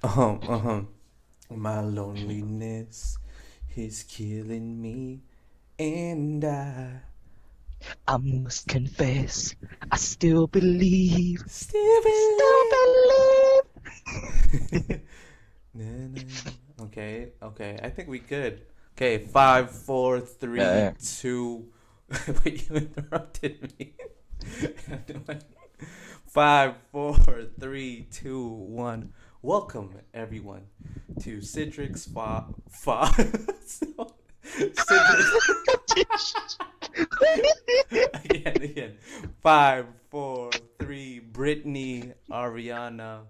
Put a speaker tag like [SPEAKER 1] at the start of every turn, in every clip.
[SPEAKER 1] Um, um, my loneliness is killing me, and I
[SPEAKER 2] I must confess, I still believe,
[SPEAKER 1] still
[SPEAKER 2] still believe.
[SPEAKER 1] believe. Na, na, na. Okay, okay. I think we good. Okay, five, four, three,
[SPEAKER 2] Yeah,
[SPEAKER 1] two. Wait, you interrupted me. Five, four, three, two, one. Welcome everyone to Cedric's Cedric's again. Five, four, three. Brittany, Ariana,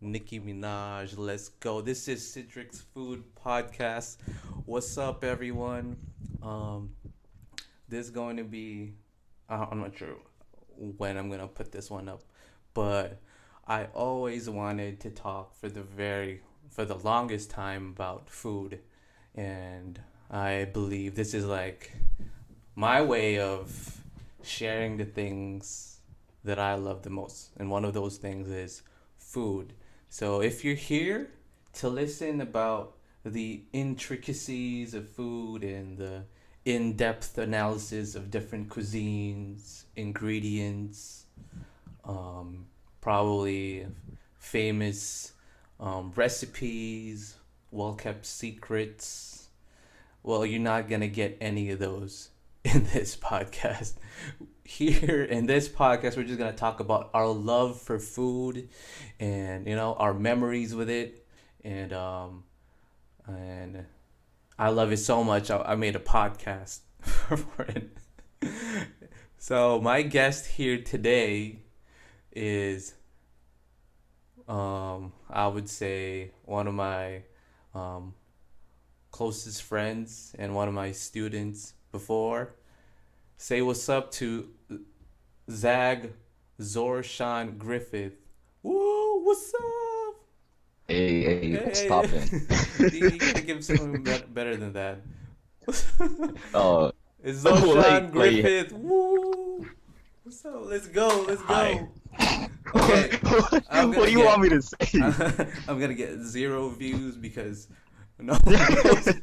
[SPEAKER 1] Nicki Minaj. Let's go. This is Cedric's Food Podcast. What's up, everyone? Um, this is going to be. I'm not sure when I'm gonna put this one up, but I always wanted to talk for the longest time about food, and I believe this is like my way of sharing the things that I love the most. And one of those things is food. So if you're here to listen about the intricacies of food and the in depth analysis of different cuisines, ingredients, um, probably famous recipes, well kept secrets, well, you're not going to get any of those in this podcast. Here in this podcast, we're just going to talk about our love for food and, our memories with it. And I love it so much. I made a podcast for it. So, my guest here today is, I would say, one of my um, closest friends and one of my students before. Say what's up to Zag Zorshan Griffith. Woo, what's up?
[SPEAKER 2] Hey, what's
[SPEAKER 1] Hey,
[SPEAKER 2] poppin'?
[SPEAKER 1] you gotta give something better than that.
[SPEAKER 2] Uh,
[SPEAKER 1] It's
[SPEAKER 2] like,
[SPEAKER 1] Zorshan
[SPEAKER 2] like,
[SPEAKER 1] Griffith. Woo! What's up? Let's go. Let's
[SPEAKER 2] hi.
[SPEAKER 1] go. Okay, I'm
[SPEAKER 2] What
[SPEAKER 1] gonna
[SPEAKER 2] do you want
[SPEAKER 1] get
[SPEAKER 2] me to say?
[SPEAKER 1] I'm gonna get zero views because no one knows.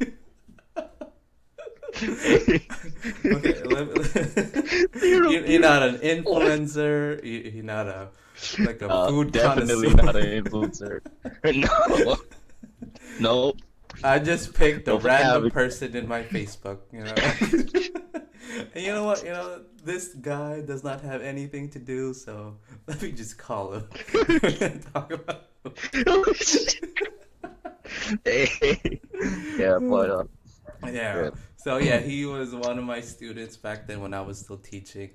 [SPEAKER 2] Hey,
[SPEAKER 1] Okay,
[SPEAKER 2] zero
[SPEAKER 1] you're not
[SPEAKER 2] views.
[SPEAKER 1] an
[SPEAKER 2] What?
[SPEAKER 1] influencer. You're not a like a food
[SPEAKER 2] Definitely
[SPEAKER 1] connoisseur.
[SPEAKER 2] not an influencer. No, no,
[SPEAKER 1] I just picked a
[SPEAKER 2] no
[SPEAKER 1] random
[SPEAKER 2] vocabulary.
[SPEAKER 1] person in my Facebook. And you know what? This guy does not have anything to do, so let me just call him. Talk about.
[SPEAKER 2] Hey, yeah, but
[SPEAKER 1] Yeah.
[SPEAKER 2] yeah.
[SPEAKER 1] So yeah, he was one of my students back then when I was still teaching,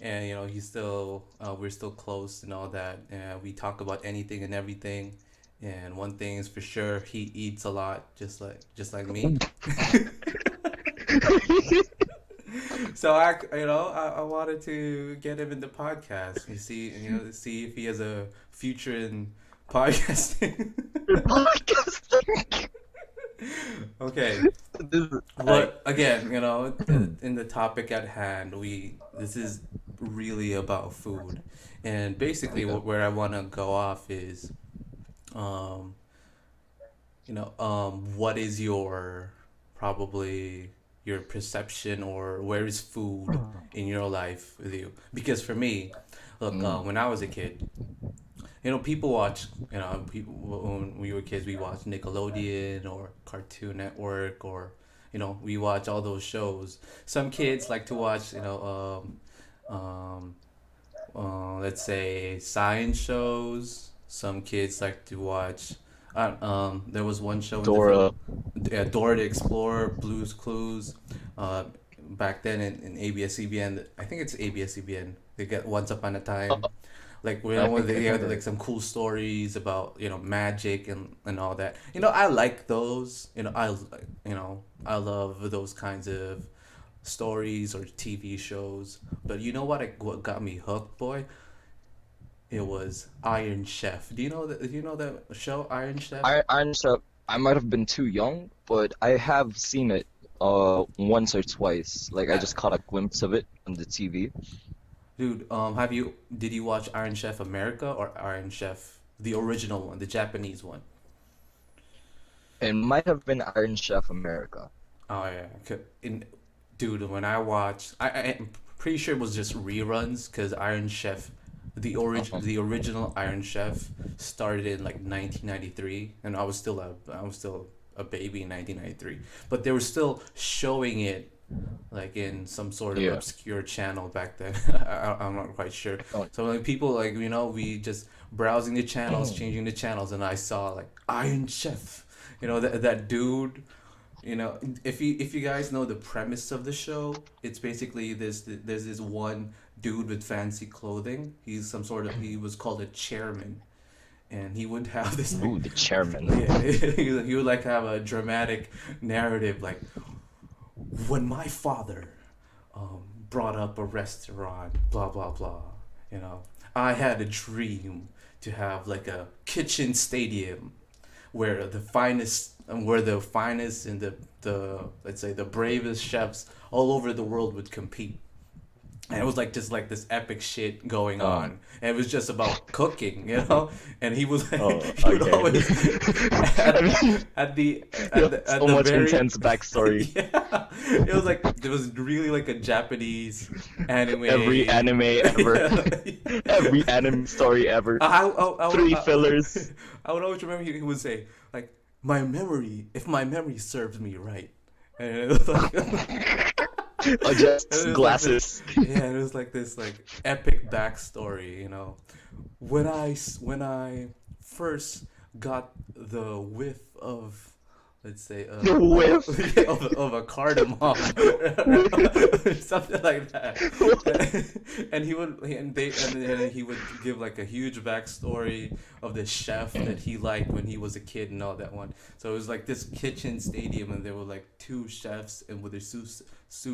[SPEAKER 1] and he's still we're still close and all that. And we talk about anything and everything. And one thing is for sure, he eats a lot, just like me. So I wanted to get him in the podcast. See if he has a future in podcasting.
[SPEAKER 2] Podcasting.
[SPEAKER 1] Okay.
[SPEAKER 2] This is, I,
[SPEAKER 1] But again, in the topic at hand, we this is really about food, and basically
[SPEAKER 2] yeah.
[SPEAKER 1] where I want to go off is, um, what is your probably your perception or where is food in your life with you? Because for me, look,
[SPEAKER 2] Mm.
[SPEAKER 1] when I was a kid, people watch, people when we were kids, we watched Nickelodeon or Cartoon Network, or we watch all those shows. Some kids like to watch, let's say science shows. Some kids like to watch. There was one show in the Philip,
[SPEAKER 2] Dora.
[SPEAKER 1] yeah, Dora the Explorer, Blue's Clues. Uh, Back then in ABS-CBN, I think it's ABS-CBN. They get Once Upon a
[SPEAKER 2] Uh,
[SPEAKER 1] Time, like
[SPEAKER 2] I
[SPEAKER 1] they
[SPEAKER 2] think
[SPEAKER 1] have
[SPEAKER 2] I,
[SPEAKER 1] like some cool stories about magic and all that. I like those. I love those kinds of stories or TV shows. But you know what got me hooked, boy? It was Iron Chef. Do you know that show Iron Chef?
[SPEAKER 2] Iron Chef. I might have been too young, but I have seen it once or twice. Like I
[SPEAKER 1] Uh,
[SPEAKER 2] just caught a glimpse of it on the TV.
[SPEAKER 1] Dude, did you watch Iron Chef America or Iron Chef the original one, the Japanese one?
[SPEAKER 2] It might have been Iron Chef America.
[SPEAKER 1] Oh yeah, dude, when I watched, I'm pretty sure it was just reruns because Iron Chef,
[SPEAKER 2] Uh-huh.
[SPEAKER 1] the original Iron Chef started in like 1993, and I was still a baby in 1993, but they were still showing it like in some sort of
[SPEAKER 2] Yeah.
[SPEAKER 1] obscure channel back then. I'm not quite sure.
[SPEAKER 2] Oh,
[SPEAKER 1] So like people like we just browsing the channels, changing the channels, and I saw like Iron Chef. That dude. If you guys know the premise of the show, it's basically there's this one dude with fancy clothing. He was called a chairman, and he would have this like
[SPEAKER 2] ooh, the chairman.
[SPEAKER 1] yeah, he would like have a dramatic narrative like when my father brought up a restaurant, blah blah blah. You know, I had a dream to have like a kitchen stadium where the finest and the let's say the bravest chefs all over the world would compete. And it was like just like this epic shit going
[SPEAKER 2] Oh,
[SPEAKER 1] on. And it was just about cooking, you know? And he was
[SPEAKER 2] oh,
[SPEAKER 1] like he would
[SPEAKER 2] okay.
[SPEAKER 1] always
[SPEAKER 2] I
[SPEAKER 1] at,
[SPEAKER 2] mean, you have
[SPEAKER 1] at
[SPEAKER 2] so
[SPEAKER 1] the
[SPEAKER 2] much
[SPEAKER 1] very
[SPEAKER 2] intense backstory.
[SPEAKER 1] yeah. It was like it was really like a Japanese anime.
[SPEAKER 2] Every anime ever,
[SPEAKER 1] Yeah.
[SPEAKER 2] every anime story ever. Three
[SPEAKER 1] I,
[SPEAKER 2] fillers.
[SPEAKER 1] I would always remember he would say like if my memory serves me right, and it was like it
[SPEAKER 2] Adjusts
[SPEAKER 1] was like this,
[SPEAKER 2] glasses.
[SPEAKER 1] yeah, it was like this like epic backstory, when I first got the whiff of, let's say,
[SPEAKER 2] The whiff.
[SPEAKER 1] of a cardamom, something like that. And then he would give like a huge backstory of the chef that he liked when he was a kid and all that one. So it was like this kitchen stadium, and there were like two chefs and with their sous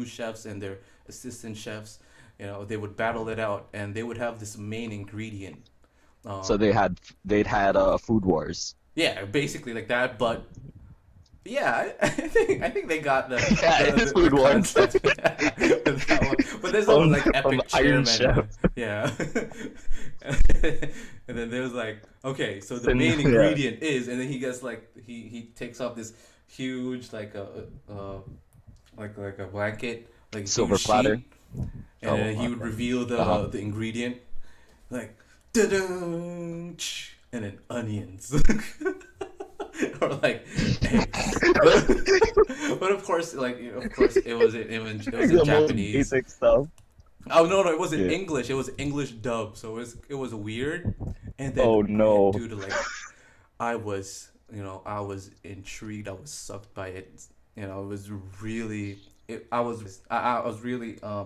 [SPEAKER 1] chefs and their assistant chefs. They would battle it out, and they would have this main ingredient.
[SPEAKER 2] So
[SPEAKER 1] Um,
[SPEAKER 2] they'd had food wars.
[SPEAKER 1] yeah, basically like that, but yeah, I think they got
[SPEAKER 2] Yeah, it is
[SPEAKER 1] the
[SPEAKER 2] food wars.
[SPEAKER 1] concept with that one. But there's one
[SPEAKER 2] from
[SPEAKER 1] like
[SPEAKER 2] from
[SPEAKER 1] epic
[SPEAKER 2] Iron
[SPEAKER 1] chairman,
[SPEAKER 2] Chef.
[SPEAKER 1] yeah. And then there's like, okay, so the main
[SPEAKER 2] Yeah,
[SPEAKER 1] ingredient is, and then he gets like he takes off this huge like a blanket, like a huge
[SPEAKER 2] silver platter.
[SPEAKER 1] sheet, and
[SPEAKER 2] Oh,
[SPEAKER 1] then he would
[SPEAKER 2] okay.
[SPEAKER 1] reveal
[SPEAKER 2] Uh-huh.
[SPEAKER 1] the ingredient, like da-dun, and then onions. Or like eggs, but of course, like of course, it was in
[SPEAKER 2] The most
[SPEAKER 1] Japanese.
[SPEAKER 2] basic stuff.
[SPEAKER 1] Oh no, it wasn't
[SPEAKER 2] Yeah.
[SPEAKER 1] English. It was English dub, so it was weird. And then,
[SPEAKER 2] Oh
[SPEAKER 1] man,
[SPEAKER 2] no.
[SPEAKER 1] dude, like I was intrigued. I was sucked by it. It was really. I was really I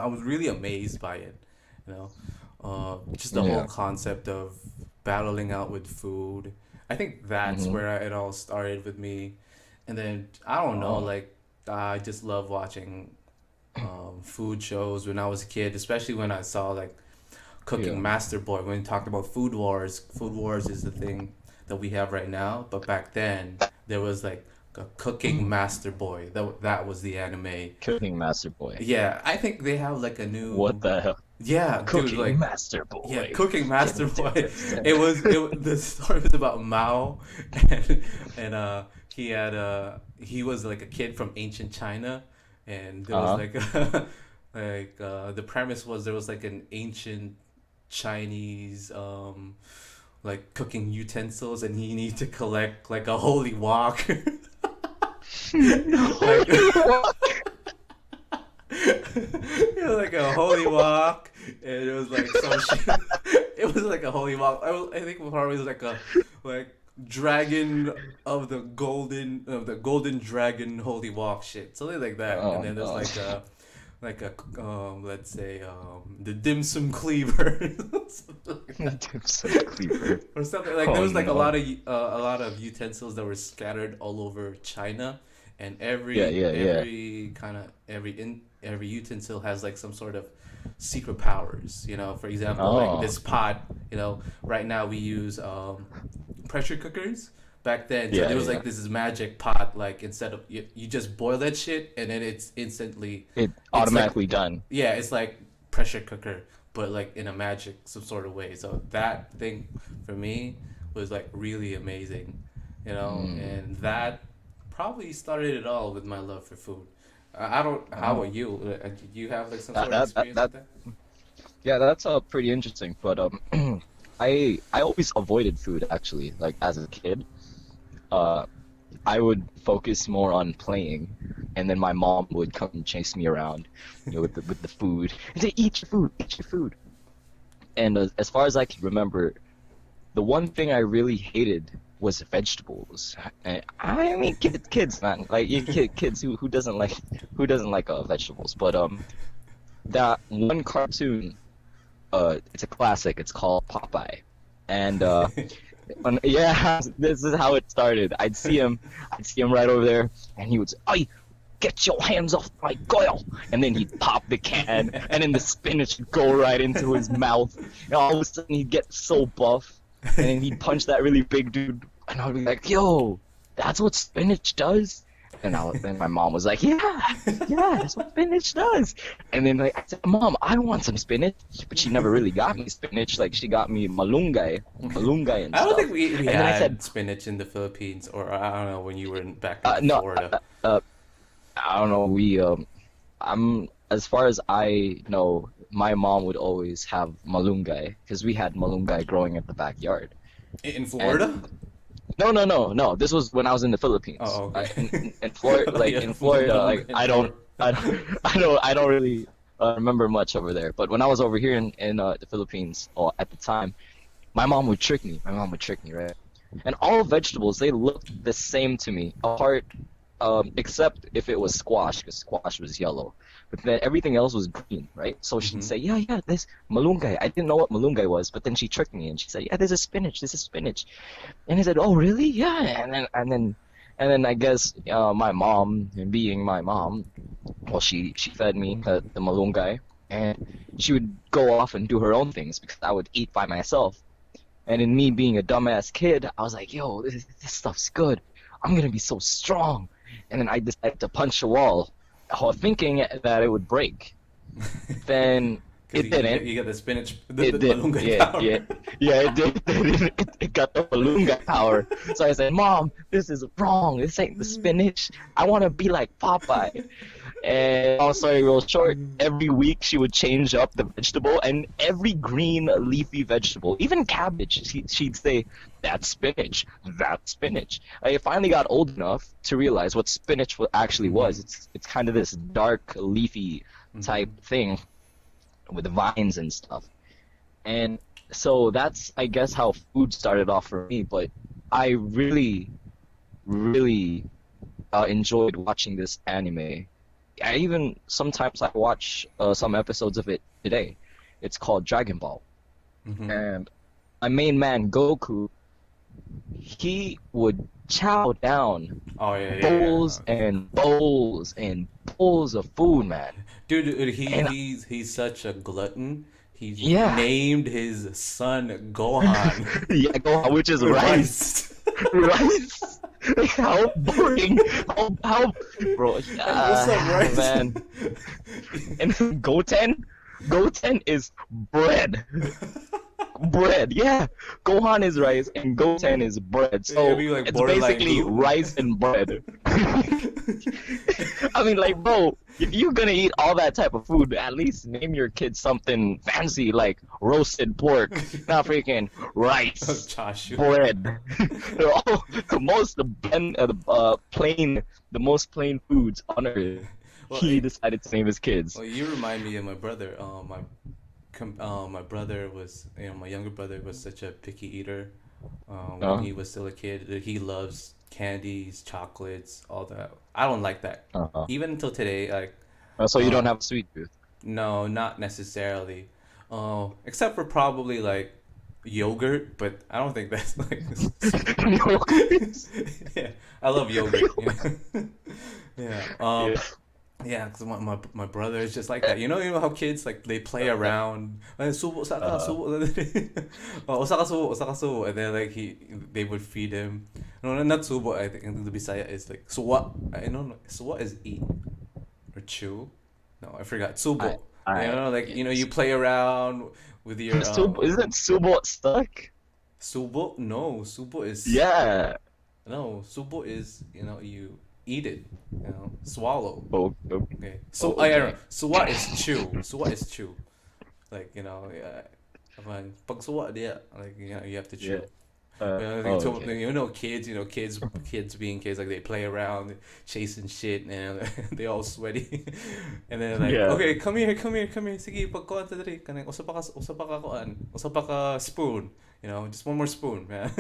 [SPEAKER 1] was really amazed by it. You know, just the whole
[SPEAKER 2] Yeah.
[SPEAKER 1] concept of battling out with food. I think that's
[SPEAKER 2] Hmm.
[SPEAKER 1] where it all started with me, and then I don't know,
[SPEAKER 2] Oh,
[SPEAKER 1] like I just love watching food shows when I was a kid, especially when I saw like Cooking
[SPEAKER 2] yeah.
[SPEAKER 1] Master Boy when he talked about Food Wars. Food Wars is the thing that we have right now, but back then there was like a Cooking Master Boy. That was the anime.
[SPEAKER 2] Cooking Master Boy.
[SPEAKER 1] Yeah, I think they have like a
[SPEAKER 2] What
[SPEAKER 1] new.
[SPEAKER 2] the hell?
[SPEAKER 1] Yeah, dude,
[SPEAKER 2] Cooking
[SPEAKER 1] like
[SPEAKER 2] Master
[SPEAKER 1] yeah,
[SPEAKER 2] Boy.
[SPEAKER 1] Cooking
[SPEAKER 2] Get
[SPEAKER 1] Master Boy.
[SPEAKER 2] different.
[SPEAKER 1] The story was about Mao, and he was like a kid from ancient China, and there was
[SPEAKER 2] Uh-huh.
[SPEAKER 1] like the premise was there was like an ancient Chinese like cooking utensils, and he needed to collect like a holy wok. Like it was like a holy walk, and it was like some shit. It was like a holy walk. I think probably was like a like dragon of the golden dragon holy walk shit, something like that. And
[SPEAKER 2] Oh
[SPEAKER 1] then there's
[SPEAKER 2] no.
[SPEAKER 1] like a let's say the dim sum cleaver, something like that.
[SPEAKER 2] Dim sum cleaver.
[SPEAKER 1] Or something like there
[SPEAKER 2] Oh
[SPEAKER 1] was like
[SPEAKER 2] no.
[SPEAKER 1] a lot of utensils that were scattered all over China, and
[SPEAKER 2] Yeah, yeah, yeah.
[SPEAKER 1] every utensil has like some sort of secret powers. For example, like
[SPEAKER 2] Oh.
[SPEAKER 1] this pot. Right now we use pressure cookers. Back then, so
[SPEAKER 2] Yeah,
[SPEAKER 1] there was
[SPEAKER 2] yeah.
[SPEAKER 1] like this magic pot. Like instead of you just boil that shit, and then
[SPEAKER 2] It
[SPEAKER 1] it's like
[SPEAKER 2] automatically done.
[SPEAKER 1] yeah, it's like pressure cooker, but like in a magic some sort of way. So that thing for me was like really amazing.
[SPEAKER 2] Mm.
[SPEAKER 1] and that probably started it all with my love for food. I don't. How
[SPEAKER 2] Oh.
[SPEAKER 1] about you? Do you have like some
[SPEAKER 2] That
[SPEAKER 1] sort of
[SPEAKER 2] that that
[SPEAKER 1] experience
[SPEAKER 2] that
[SPEAKER 1] with that?
[SPEAKER 2] yeah, that's pretty interesting. But I always avoided food actually. Like as a kid, uh, I would focus more on playing, and then my mom would come and chase me around, with the food and say, "Eat your food, eat your food." And as far as I can remember, the one thing I really hated was vegetables. And I mean, kids, man, like kids who doesn't like vegetables. But that one cartoon, it's a classic. It's called Popeye, and yeah, this is how it started. I'd see him right over there, and he would say, "Hey, get your hands off my goyle!" And then he'd pop the can, and then the spinach would go right into his mouth, and all of a sudden he'd get so buff, and then he'd punch that really big dude, and I'd be like, "Yo, that's what spinach does." And my mom was like, "Yeah, yeah, that's what spinach does." And then like I said, "Mom, I want some spinach," but she never really got me spinach. Like she got me malunggay and
[SPEAKER 1] I don't think
[SPEAKER 2] stuff.
[SPEAKER 1] we
[SPEAKER 2] And then I said,
[SPEAKER 1] had spinach in the Philippines, or I don't know when you were back in
[SPEAKER 2] "No,
[SPEAKER 1] Florida.
[SPEAKER 2] I don't know. I'm as far as I know, my mom would always have malunggay because we had malunggay growing in the backyard.
[SPEAKER 1] In
[SPEAKER 2] And
[SPEAKER 1] Florida?
[SPEAKER 2] no, no, no, no. This was when I was in the Philippines.
[SPEAKER 1] Oh, okay.
[SPEAKER 2] In Florida,
[SPEAKER 1] I thought you
[SPEAKER 2] like
[SPEAKER 1] had
[SPEAKER 2] in Florida,
[SPEAKER 1] malunggay
[SPEAKER 2] like
[SPEAKER 1] in
[SPEAKER 2] I don't,
[SPEAKER 1] Florida.
[SPEAKER 2] I don't, I don't really remember much over there. But when I was over here in the Philippines, or at the time, my mom would trick me. My mom would trick me, right? And all vegetables, they looked the same to me, apart, except if it was squash, because squash was yellow. But then everything else was green, right? So she'd
[SPEAKER 1] Hmm.
[SPEAKER 2] say, "Yeah, yeah, this malunggay." I didn't know what malunggay was, but then she tricked me and she said, "Yeah, this is spinach. This is spinach." And I said, "Oh, really? Yeah." And then I guess my mom, being my mom, well, she fed me the malunggay, and she would go off and do her own things because I would eat by myself. And in me being a dumbass kid, I was like, "Yo, this stuff's good. I'm gonna be so strong." And then I decided to punch a wall, thinking that it would break. Then
[SPEAKER 1] Because
[SPEAKER 2] it didn't.
[SPEAKER 1] you got the spinach, the
[SPEAKER 2] It did.
[SPEAKER 1] malunggay
[SPEAKER 2] Yeah,
[SPEAKER 1] power.
[SPEAKER 2] yeah, yeah. It did. It got the balloon got power. So I said, "Mom, this is wrong. This ain't the spinach. I want to be like Popeye." And long story real short, every week she would change up the vegetable, and every green leafy vegetable, even cabbage, she'd say, "That's spinach. That's spinach." I finally got old enough to realize what spinach actually was.
[SPEAKER 1] Hmm.
[SPEAKER 2] It's kind of this dark leafy type
[SPEAKER 1] Hmm.
[SPEAKER 2] thing with vines and stuff. And so that's, I guess, how food started off for me. But I really, really enjoyed watching this anime. I even sometimes I watch some episodes of it today. It's called Dragon Ball.
[SPEAKER 1] Hmm.
[SPEAKER 2] And my main man, Goku, he would chow down
[SPEAKER 1] Oh, yeah, yeah,
[SPEAKER 2] bowls
[SPEAKER 1] yeah.
[SPEAKER 2] and bowls and bowls of food, man.
[SPEAKER 1] Dude,
[SPEAKER 2] And
[SPEAKER 1] he's such a glutton. He
[SPEAKER 2] yeah,
[SPEAKER 1] named his son Gohan
[SPEAKER 2] yeah, which is
[SPEAKER 1] with
[SPEAKER 2] rice.
[SPEAKER 1] rice.
[SPEAKER 2] Rice? Like, how boring. How, bro,
[SPEAKER 1] Like, what's up, rice?
[SPEAKER 2] man. And Goten is bread. Bread, yeah. Gohan is rice and Goten is bread.
[SPEAKER 1] It'll
[SPEAKER 2] So
[SPEAKER 1] be like
[SPEAKER 2] it's
[SPEAKER 1] borderline
[SPEAKER 2] basically
[SPEAKER 1] gluten.
[SPEAKER 2] rice and bread. I mean, like, bro, if you're gonna eat all that type of food, at least name your kid something fancy like roasted pork, not freaking rice,
[SPEAKER 1] Chashu.
[SPEAKER 2] bread. They're all the most plain foods on earth.
[SPEAKER 1] Well,
[SPEAKER 2] He decided to name his kids.
[SPEAKER 1] well, you remind me of my brother. My brother was, my younger brother was such a picky eater. When
[SPEAKER 2] Uh,
[SPEAKER 1] he was still a kid, he loves candies, chocolates, all that. I don't like that.
[SPEAKER 2] uh,
[SPEAKER 1] Even until today, like,
[SPEAKER 2] so you don't
[SPEAKER 1] uh,
[SPEAKER 2] have a sweet tooth.
[SPEAKER 1] no, not necessarily. Except for probably like yogurt, but I don't think that's like. Yeah, I love yogurt. Yeah.
[SPEAKER 2] Yeah.
[SPEAKER 1] Yeah, because my brother is just like that. You know how kids like they play around. Subo saka
[SPEAKER 2] Uh,
[SPEAKER 1] subo. Oh, osaka subo, osaka subo, and then like they would feed him. No, not subo. I think in the Bisaya is like suwa. I don't know. Suwa is eat or chew. No, I forgot.
[SPEAKER 2] I,
[SPEAKER 1] Subo.
[SPEAKER 2] I,
[SPEAKER 1] Like you play around with your
[SPEAKER 2] Subo, isn't Subo stuck?
[SPEAKER 1] subo. No, subo is
[SPEAKER 2] Yeah.
[SPEAKER 1] No, subo is, you eat it, swallow.
[SPEAKER 2] Oh, oh,
[SPEAKER 1] Okay. So
[SPEAKER 2] oh,
[SPEAKER 1] I don't know.
[SPEAKER 2] okay.
[SPEAKER 1] Suwa is chew. Suwa is chew. Like, pag suwa dia, like, you have to
[SPEAKER 2] Yeah.
[SPEAKER 1] chew. Like,
[SPEAKER 2] Oh, okay.
[SPEAKER 1] kids, kids being kids, like they play around, chasing shit, and they all sweaty, and then like,
[SPEAKER 2] Yeah.
[SPEAKER 1] okay, come here, sige, pagkuhan ta diri, kanang usa pa ka kuan, usa pa ka spoon, just one more spoon, man.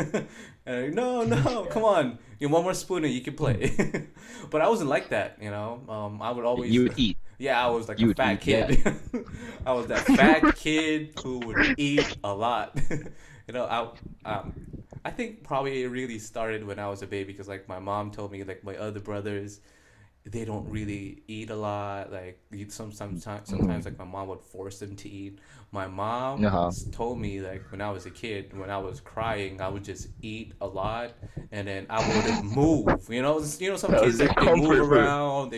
[SPEAKER 1] And like, no, no, come on, one more spoon and you can play. But I wasn't like that, I would always,
[SPEAKER 2] You would eat.
[SPEAKER 1] yeah, I was like a
[SPEAKER 2] You would
[SPEAKER 1] fat
[SPEAKER 2] eat. Yeah.
[SPEAKER 1] kid. I was that fat kid who would eat a lot. you know, I think probably it really started when I was a baby because like my mom told me like my other brothers they don't really eat a lot. Like sometimes
[SPEAKER 2] Mm.
[SPEAKER 1] like my mom would force them to eat. My mom
[SPEAKER 2] Uh-huh.
[SPEAKER 1] told me like when I was a kid, when I was crying, I would just eat a lot, and then I wouldn't move. Some
[SPEAKER 2] That
[SPEAKER 1] kids
[SPEAKER 2] was your
[SPEAKER 1] like they move
[SPEAKER 2] comfort food.
[SPEAKER 1] around,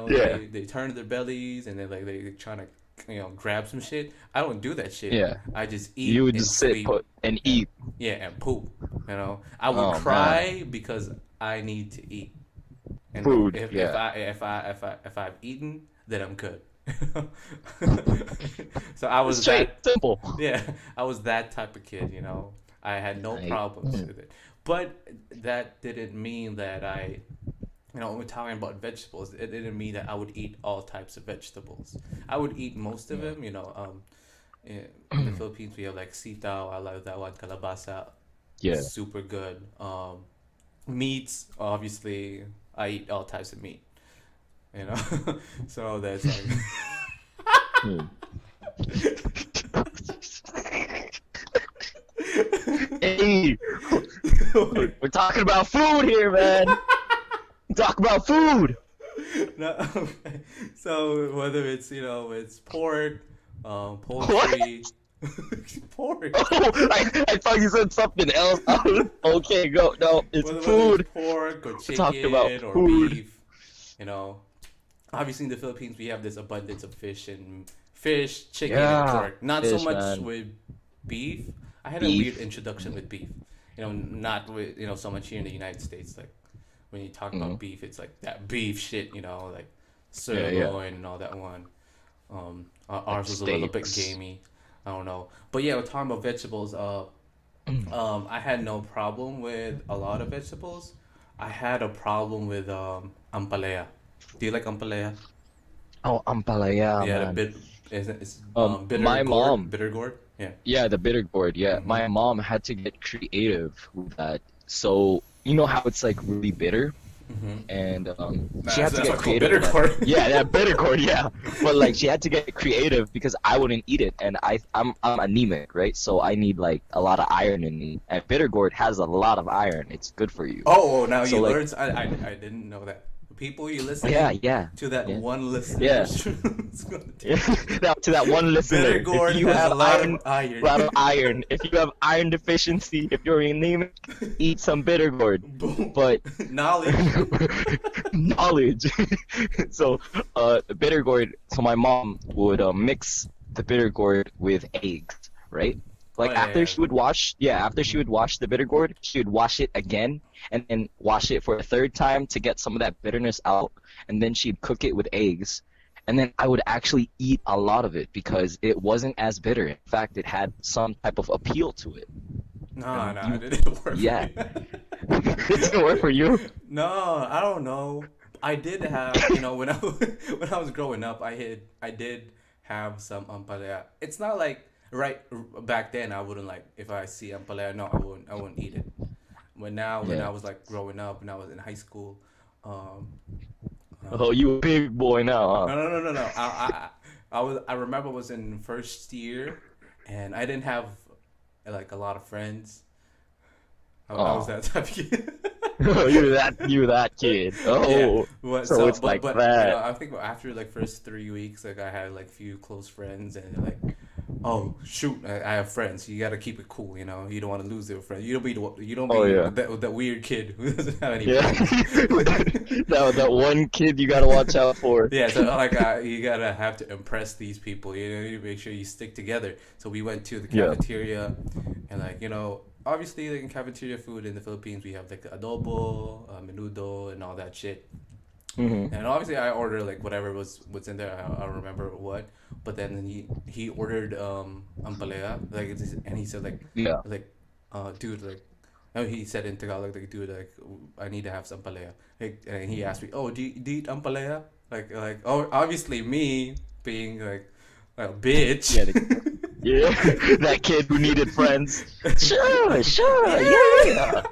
[SPEAKER 2] Yeah.
[SPEAKER 1] they turn their bellies, and then like they trying to grab some shit. I don't do that shit.
[SPEAKER 2] Yeah.
[SPEAKER 1] I just
[SPEAKER 2] You
[SPEAKER 1] eat
[SPEAKER 2] would
[SPEAKER 1] and
[SPEAKER 2] just sit
[SPEAKER 1] sleep.
[SPEAKER 2] put and
[SPEAKER 1] And
[SPEAKER 2] eat.
[SPEAKER 1] yeah, and poop. I would
[SPEAKER 2] Oh man.
[SPEAKER 1] cry because I need to eat. And
[SPEAKER 2] Food.
[SPEAKER 1] if
[SPEAKER 2] Yeah.
[SPEAKER 1] I if I've eaten, then I'm good. So I was
[SPEAKER 2] Straight.
[SPEAKER 1] that
[SPEAKER 2] Simple.
[SPEAKER 1] yeah, I was that type of kid. I had no
[SPEAKER 2] Right.
[SPEAKER 1] problems with it. But that didn't mean that we're talking about vegetables. It didn't mean that I would eat all types of vegetables. I would eat most of
[SPEAKER 2] Yeah.
[SPEAKER 1] them. In the Philippines, we have like sitaw. I love that one. Kalabasa,
[SPEAKER 2] Yeah.
[SPEAKER 1] super good. Meats, obviously, I eat all types of meat. You know, so that's like,
[SPEAKER 2] Hmm. Hey, we're talking about food here, man. Talk about food.
[SPEAKER 1] no, okay. So whether it's it's pork,
[SPEAKER 2] What?
[SPEAKER 1] poultry, pork.
[SPEAKER 2] Oh, I thought you said something else. Okay, go. No, it's
[SPEAKER 1] Whether it's
[SPEAKER 2] food.
[SPEAKER 1] pork or
[SPEAKER 2] We're talking about
[SPEAKER 1] chicken or
[SPEAKER 2] food.
[SPEAKER 1] beef, you know, obviously in the Philippines we have this abundance of fish, chicken, and
[SPEAKER 2] Yeah,
[SPEAKER 1] pork. Not so
[SPEAKER 2] fish,
[SPEAKER 1] much
[SPEAKER 2] man.
[SPEAKER 1] with beef. I had a weird
[SPEAKER 2] Beef.
[SPEAKER 1] introduction with beef. Not with so much here in the United States. Like when you talk
[SPEAKER 2] Hmm.
[SPEAKER 1] about beef, it's like that beef shit. Like
[SPEAKER 2] Yeah, yeah.
[SPEAKER 1] sirloin and all that one.
[SPEAKER 2] Like
[SPEAKER 1] Ours was a little bit
[SPEAKER 2] steaks.
[SPEAKER 1] gamey. I don't know, but yeah, we're talking about vegetables. I had no problem with a lot of vegetables. I had a problem with ampalaya. Do you like ampalaya?
[SPEAKER 2] Oh, ampalaya,
[SPEAKER 1] Yeah, the
[SPEAKER 2] man.
[SPEAKER 1] bit is it's
[SPEAKER 2] My mom,
[SPEAKER 1] bitter gourd. Yeah.
[SPEAKER 2] yeah, the bitter gourd, yeah.
[SPEAKER 1] Mm-hmm.
[SPEAKER 2] My mom had to get creative with that. So, you know how it's like really bitter?
[SPEAKER 1] Mm-hmm.
[SPEAKER 2] And she
[SPEAKER 1] That's,
[SPEAKER 2] had to
[SPEAKER 1] that's
[SPEAKER 2] get
[SPEAKER 1] what I call
[SPEAKER 2] creative
[SPEAKER 1] bitter
[SPEAKER 2] with that.
[SPEAKER 1] gourd.
[SPEAKER 2] Yeah, that bitter gourd, yeah. But like she had to get creative because I wouldn't eat it, and I'm anemic, right? So I need like a lot of iron in me, and bitter gourd has a lot of iron. It's good for you.
[SPEAKER 1] Now
[SPEAKER 2] So
[SPEAKER 1] you
[SPEAKER 2] like,
[SPEAKER 1] learned. I didn't know that. People, you
[SPEAKER 2] yeah,
[SPEAKER 1] listening
[SPEAKER 2] yeah,
[SPEAKER 1] to that
[SPEAKER 2] yeah,
[SPEAKER 1] one listener?
[SPEAKER 2] yeah.
[SPEAKER 1] It's gonna
[SPEAKER 2] Now to that one
[SPEAKER 1] bitter
[SPEAKER 2] listener, if
[SPEAKER 1] gourd
[SPEAKER 2] you
[SPEAKER 1] has a
[SPEAKER 2] have
[SPEAKER 1] lot of
[SPEAKER 2] iron, a
[SPEAKER 1] iron.
[SPEAKER 2] lot of iron. If you have iron deficiency, if you're anemic, eat some bitter gourd.
[SPEAKER 1] Boom.
[SPEAKER 2] But
[SPEAKER 1] Knowledge.
[SPEAKER 2] knowledge. So, the bitter gourd. So my mom would mix the bitter gourd with eggs, right?
[SPEAKER 1] Oh
[SPEAKER 2] Like
[SPEAKER 1] yeah,
[SPEAKER 2] after
[SPEAKER 1] yeah.
[SPEAKER 2] she would wash, yeah, after she
[SPEAKER 1] Mm-hmm.
[SPEAKER 2] would wash the bitter gourd, she would wash it again and then wash it for a third time to get some of that bitterness out, and then she'd cook it with eggs. And then I would actually eat a lot of it because it wasn't as bitter. In fact, it had some type of appeal to it.
[SPEAKER 1] No,
[SPEAKER 2] And
[SPEAKER 1] no,
[SPEAKER 2] you,
[SPEAKER 1] it didn't work for
[SPEAKER 2] yeah,
[SPEAKER 1] me.
[SPEAKER 2] it didn't work for you.
[SPEAKER 1] No, I don't know. I did have, when I when I was growing up, I did have some ampalaya. It's not like back then I wouldn't like if I see ampalaya. No, I wouldn't eat it. But now when I
[SPEAKER 2] Yeah.
[SPEAKER 1] was like growing up and I was in high school, um,
[SPEAKER 2] Oh,
[SPEAKER 1] um,
[SPEAKER 2] you a big boy now, huh?
[SPEAKER 1] no, no, no, no, no. I remember I was in first year, and I didn't have like a lot of friends. I was
[SPEAKER 2] Oh,
[SPEAKER 1] that type of kid.
[SPEAKER 2] you that kid.
[SPEAKER 1] Yeah,
[SPEAKER 2] Oh,
[SPEAKER 1] but
[SPEAKER 2] so
[SPEAKER 1] so
[SPEAKER 2] it's like
[SPEAKER 1] but
[SPEAKER 2] that.
[SPEAKER 1] I think after like first 3 weeks, like I had like few close friends, and they're like, oh shoot, I have friends. You got to keep it cool, you don't want to lose your friends. You don't
[SPEAKER 2] Oh
[SPEAKER 1] be
[SPEAKER 2] yeah,
[SPEAKER 1] that weird kid who doesn't have any
[SPEAKER 2] yeah.
[SPEAKER 1] friends.
[SPEAKER 2] That one kid you gotta watch out for.
[SPEAKER 1] Yeah, so like you gotta have to impress these people. You need to make sure you stick together. So we went to the
[SPEAKER 2] Yeah.
[SPEAKER 1] cafeteria, and like obviously like in cafeteria food in the Philippines we have like adobo, menudo, and all that shit.
[SPEAKER 2] Hmm.
[SPEAKER 1] And obviously I ordered like whatever was in there. I don't remember what. But then he ordered ampalaya and he said
[SPEAKER 2] Yeah.
[SPEAKER 1] like dude like. No, he said in Tagalog, like, dude, like, I need to have some palaya. Like, and he asked me, oh, do you eat ampalaya? Oh, obviously me being like a bitch.
[SPEAKER 2] Yeah. Yeah. That kid who needed friends. Sure, sure,
[SPEAKER 1] Yeah.
[SPEAKER 2] yeah.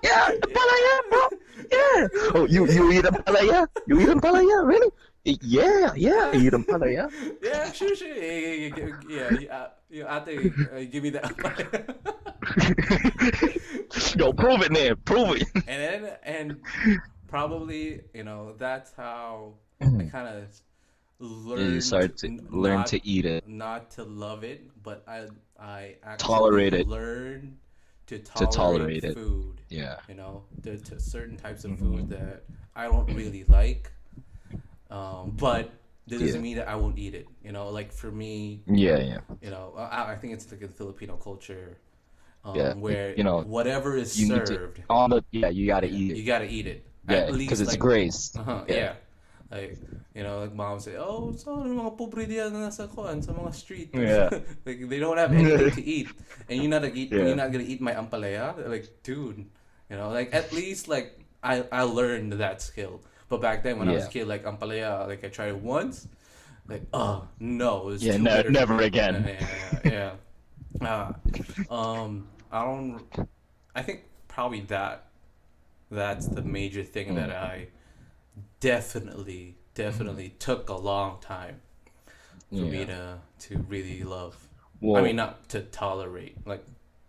[SPEAKER 2] Yeah, palaya, bro. Yeah. Oh, you eat palaya? You eat palaya? Really? Yeah, yeah, I eat palaya.
[SPEAKER 1] Yeah, sure, sure. Yeah, ate, give me that.
[SPEAKER 2] Yo, prove it, man. Prove it.
[SPEAKER 1] And probably that's how I kind of
[SPEAKER 2] You
[SPEAKER 1] learned
[SPEAKER 2] start to learn to eat it,
[SPEAKER 1] not to love it, but I actually
[SPEAKER 2] tolerate it,
[SPEAKER 1] learned to
[SPEAKER 2] to
[SPEAKER 1] tolerate
[SPEAKER 2] tolerate it.
[SPEAKER 1] food.
[SPEAKER 2] Yeah.
[SPEAKER 1] There to certain types of food
[SPEAKER 2] Hmm.
[SPEAKER 1] that I don't really like, but that doesn't
[SPEAKER 2] Yeah.
[SPEAKER 1] mean that I won't eat it. Like for me,
[SPEAKER 2] Yeah, yeah,
[SPEAKER 1] I think it's like a Filipino culture,
[SPEAKER 2] yeah.
[SPEAKER 1] where
[SPEAKER 2] You know,
[SPEAKER 1] whatever is
[SPEAKER 2] you need to
[SPEAKER 1] served,
[SPEAKER 2] on the yeah, you gotta
[SPEAKER 1] yeah,
[SPEAKER 2] eat it.
[SPEAKER 1] you gotta eat it. At
[SPEAKER 2] Yeah, because
[SPEAKER 1] least
[SPEAKER 2] it's
[SPEAKER 1] like,
[SPEAKER 2] grace. Yeah.
[SPEAKER 1] yeah. Like, like mom say, oh, so ano mga pobre diyan na nasa kuan sa mga street.
[SPEAKER 2] Yeah.
[SPEAKER 1] Like they don't have anything to eat, and you're
[SPEAKER 2] Yeah.
[SPEAKER 1] not gonna eat my ampalaya. Like, dude, like at least like I learned that skill. But back then when I was a
[SPEAKER 2] Yeah.
[SPEAKER 1] kid, like ampalaya, like I tried it once, like oh no, it was
[SPEAKER 2] Yeah,
[SPEAKER 1] too bitter for
[SPEAKER 2] never
[SPEAKER 1] me.
[SPEAKER 2] again.
[SPEAKER 1] Yeah. I don't. I think probably that's the major thing that
[SPEAKER 2] Mm.
[SPEAKER 1] I definitely took a long time for me
[SPEAKER 2] Yeah.
[SPEAKER 1] to really love. I mean,
[SPEAKER 2] Well,
[SPEAKER 1] not to tolerate, like,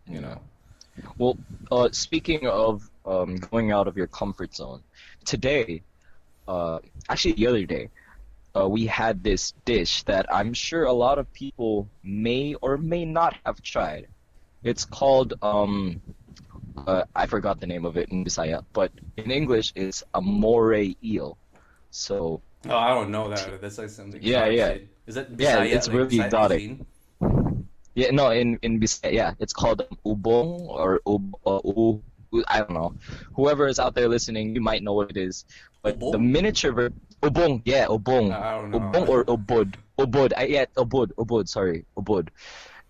[SPEAKER 1] you
[SPEAKER 2] yeah.
[SPEAKER 1] know.
[SPEAKER 2] Well, speaking of going out of your comfort zone, today, uh, actually the other day, we had this dish that I'm sure a lot of people may or may not have tried. It's called I forgot the name of it in Bisaya, but in English it's a moray eel. So
[SPEAKER 1] Oh, I don't know that. That's like some
[SPEAKER 2] yeah,
[SPEAKER 1] exotic
[SPEAKER 2] yeah,
[SPEAKER 1] shit. Is that
[SPEAKER 2] yeah.
[SPEAKER 1] Bisaya,
[SPEAKER 2] It's
[SPEAKER 1] like
[SPEAKER 2] really
[SPEAKER 1] Bisaya
[SPEAKER 2] exotic.
[SPEAKER 1] cuisine?
[SPEAKER 2] Yeah, no, in Bisaya, yeah, it's called ubong or I don't know. Whoever is out there listening, you might know what it is. But the
[SPEAKER 1] Ubong?
[SPEAKER 2] miniature ubong, yeah, ubong,
[SPEAKER 1] I don't
[SPEAKER 2] ubong
[SPEAKER 1] know.
[SPEAKER 2] or ubod. Yeah, ubod. Sorry, ubod.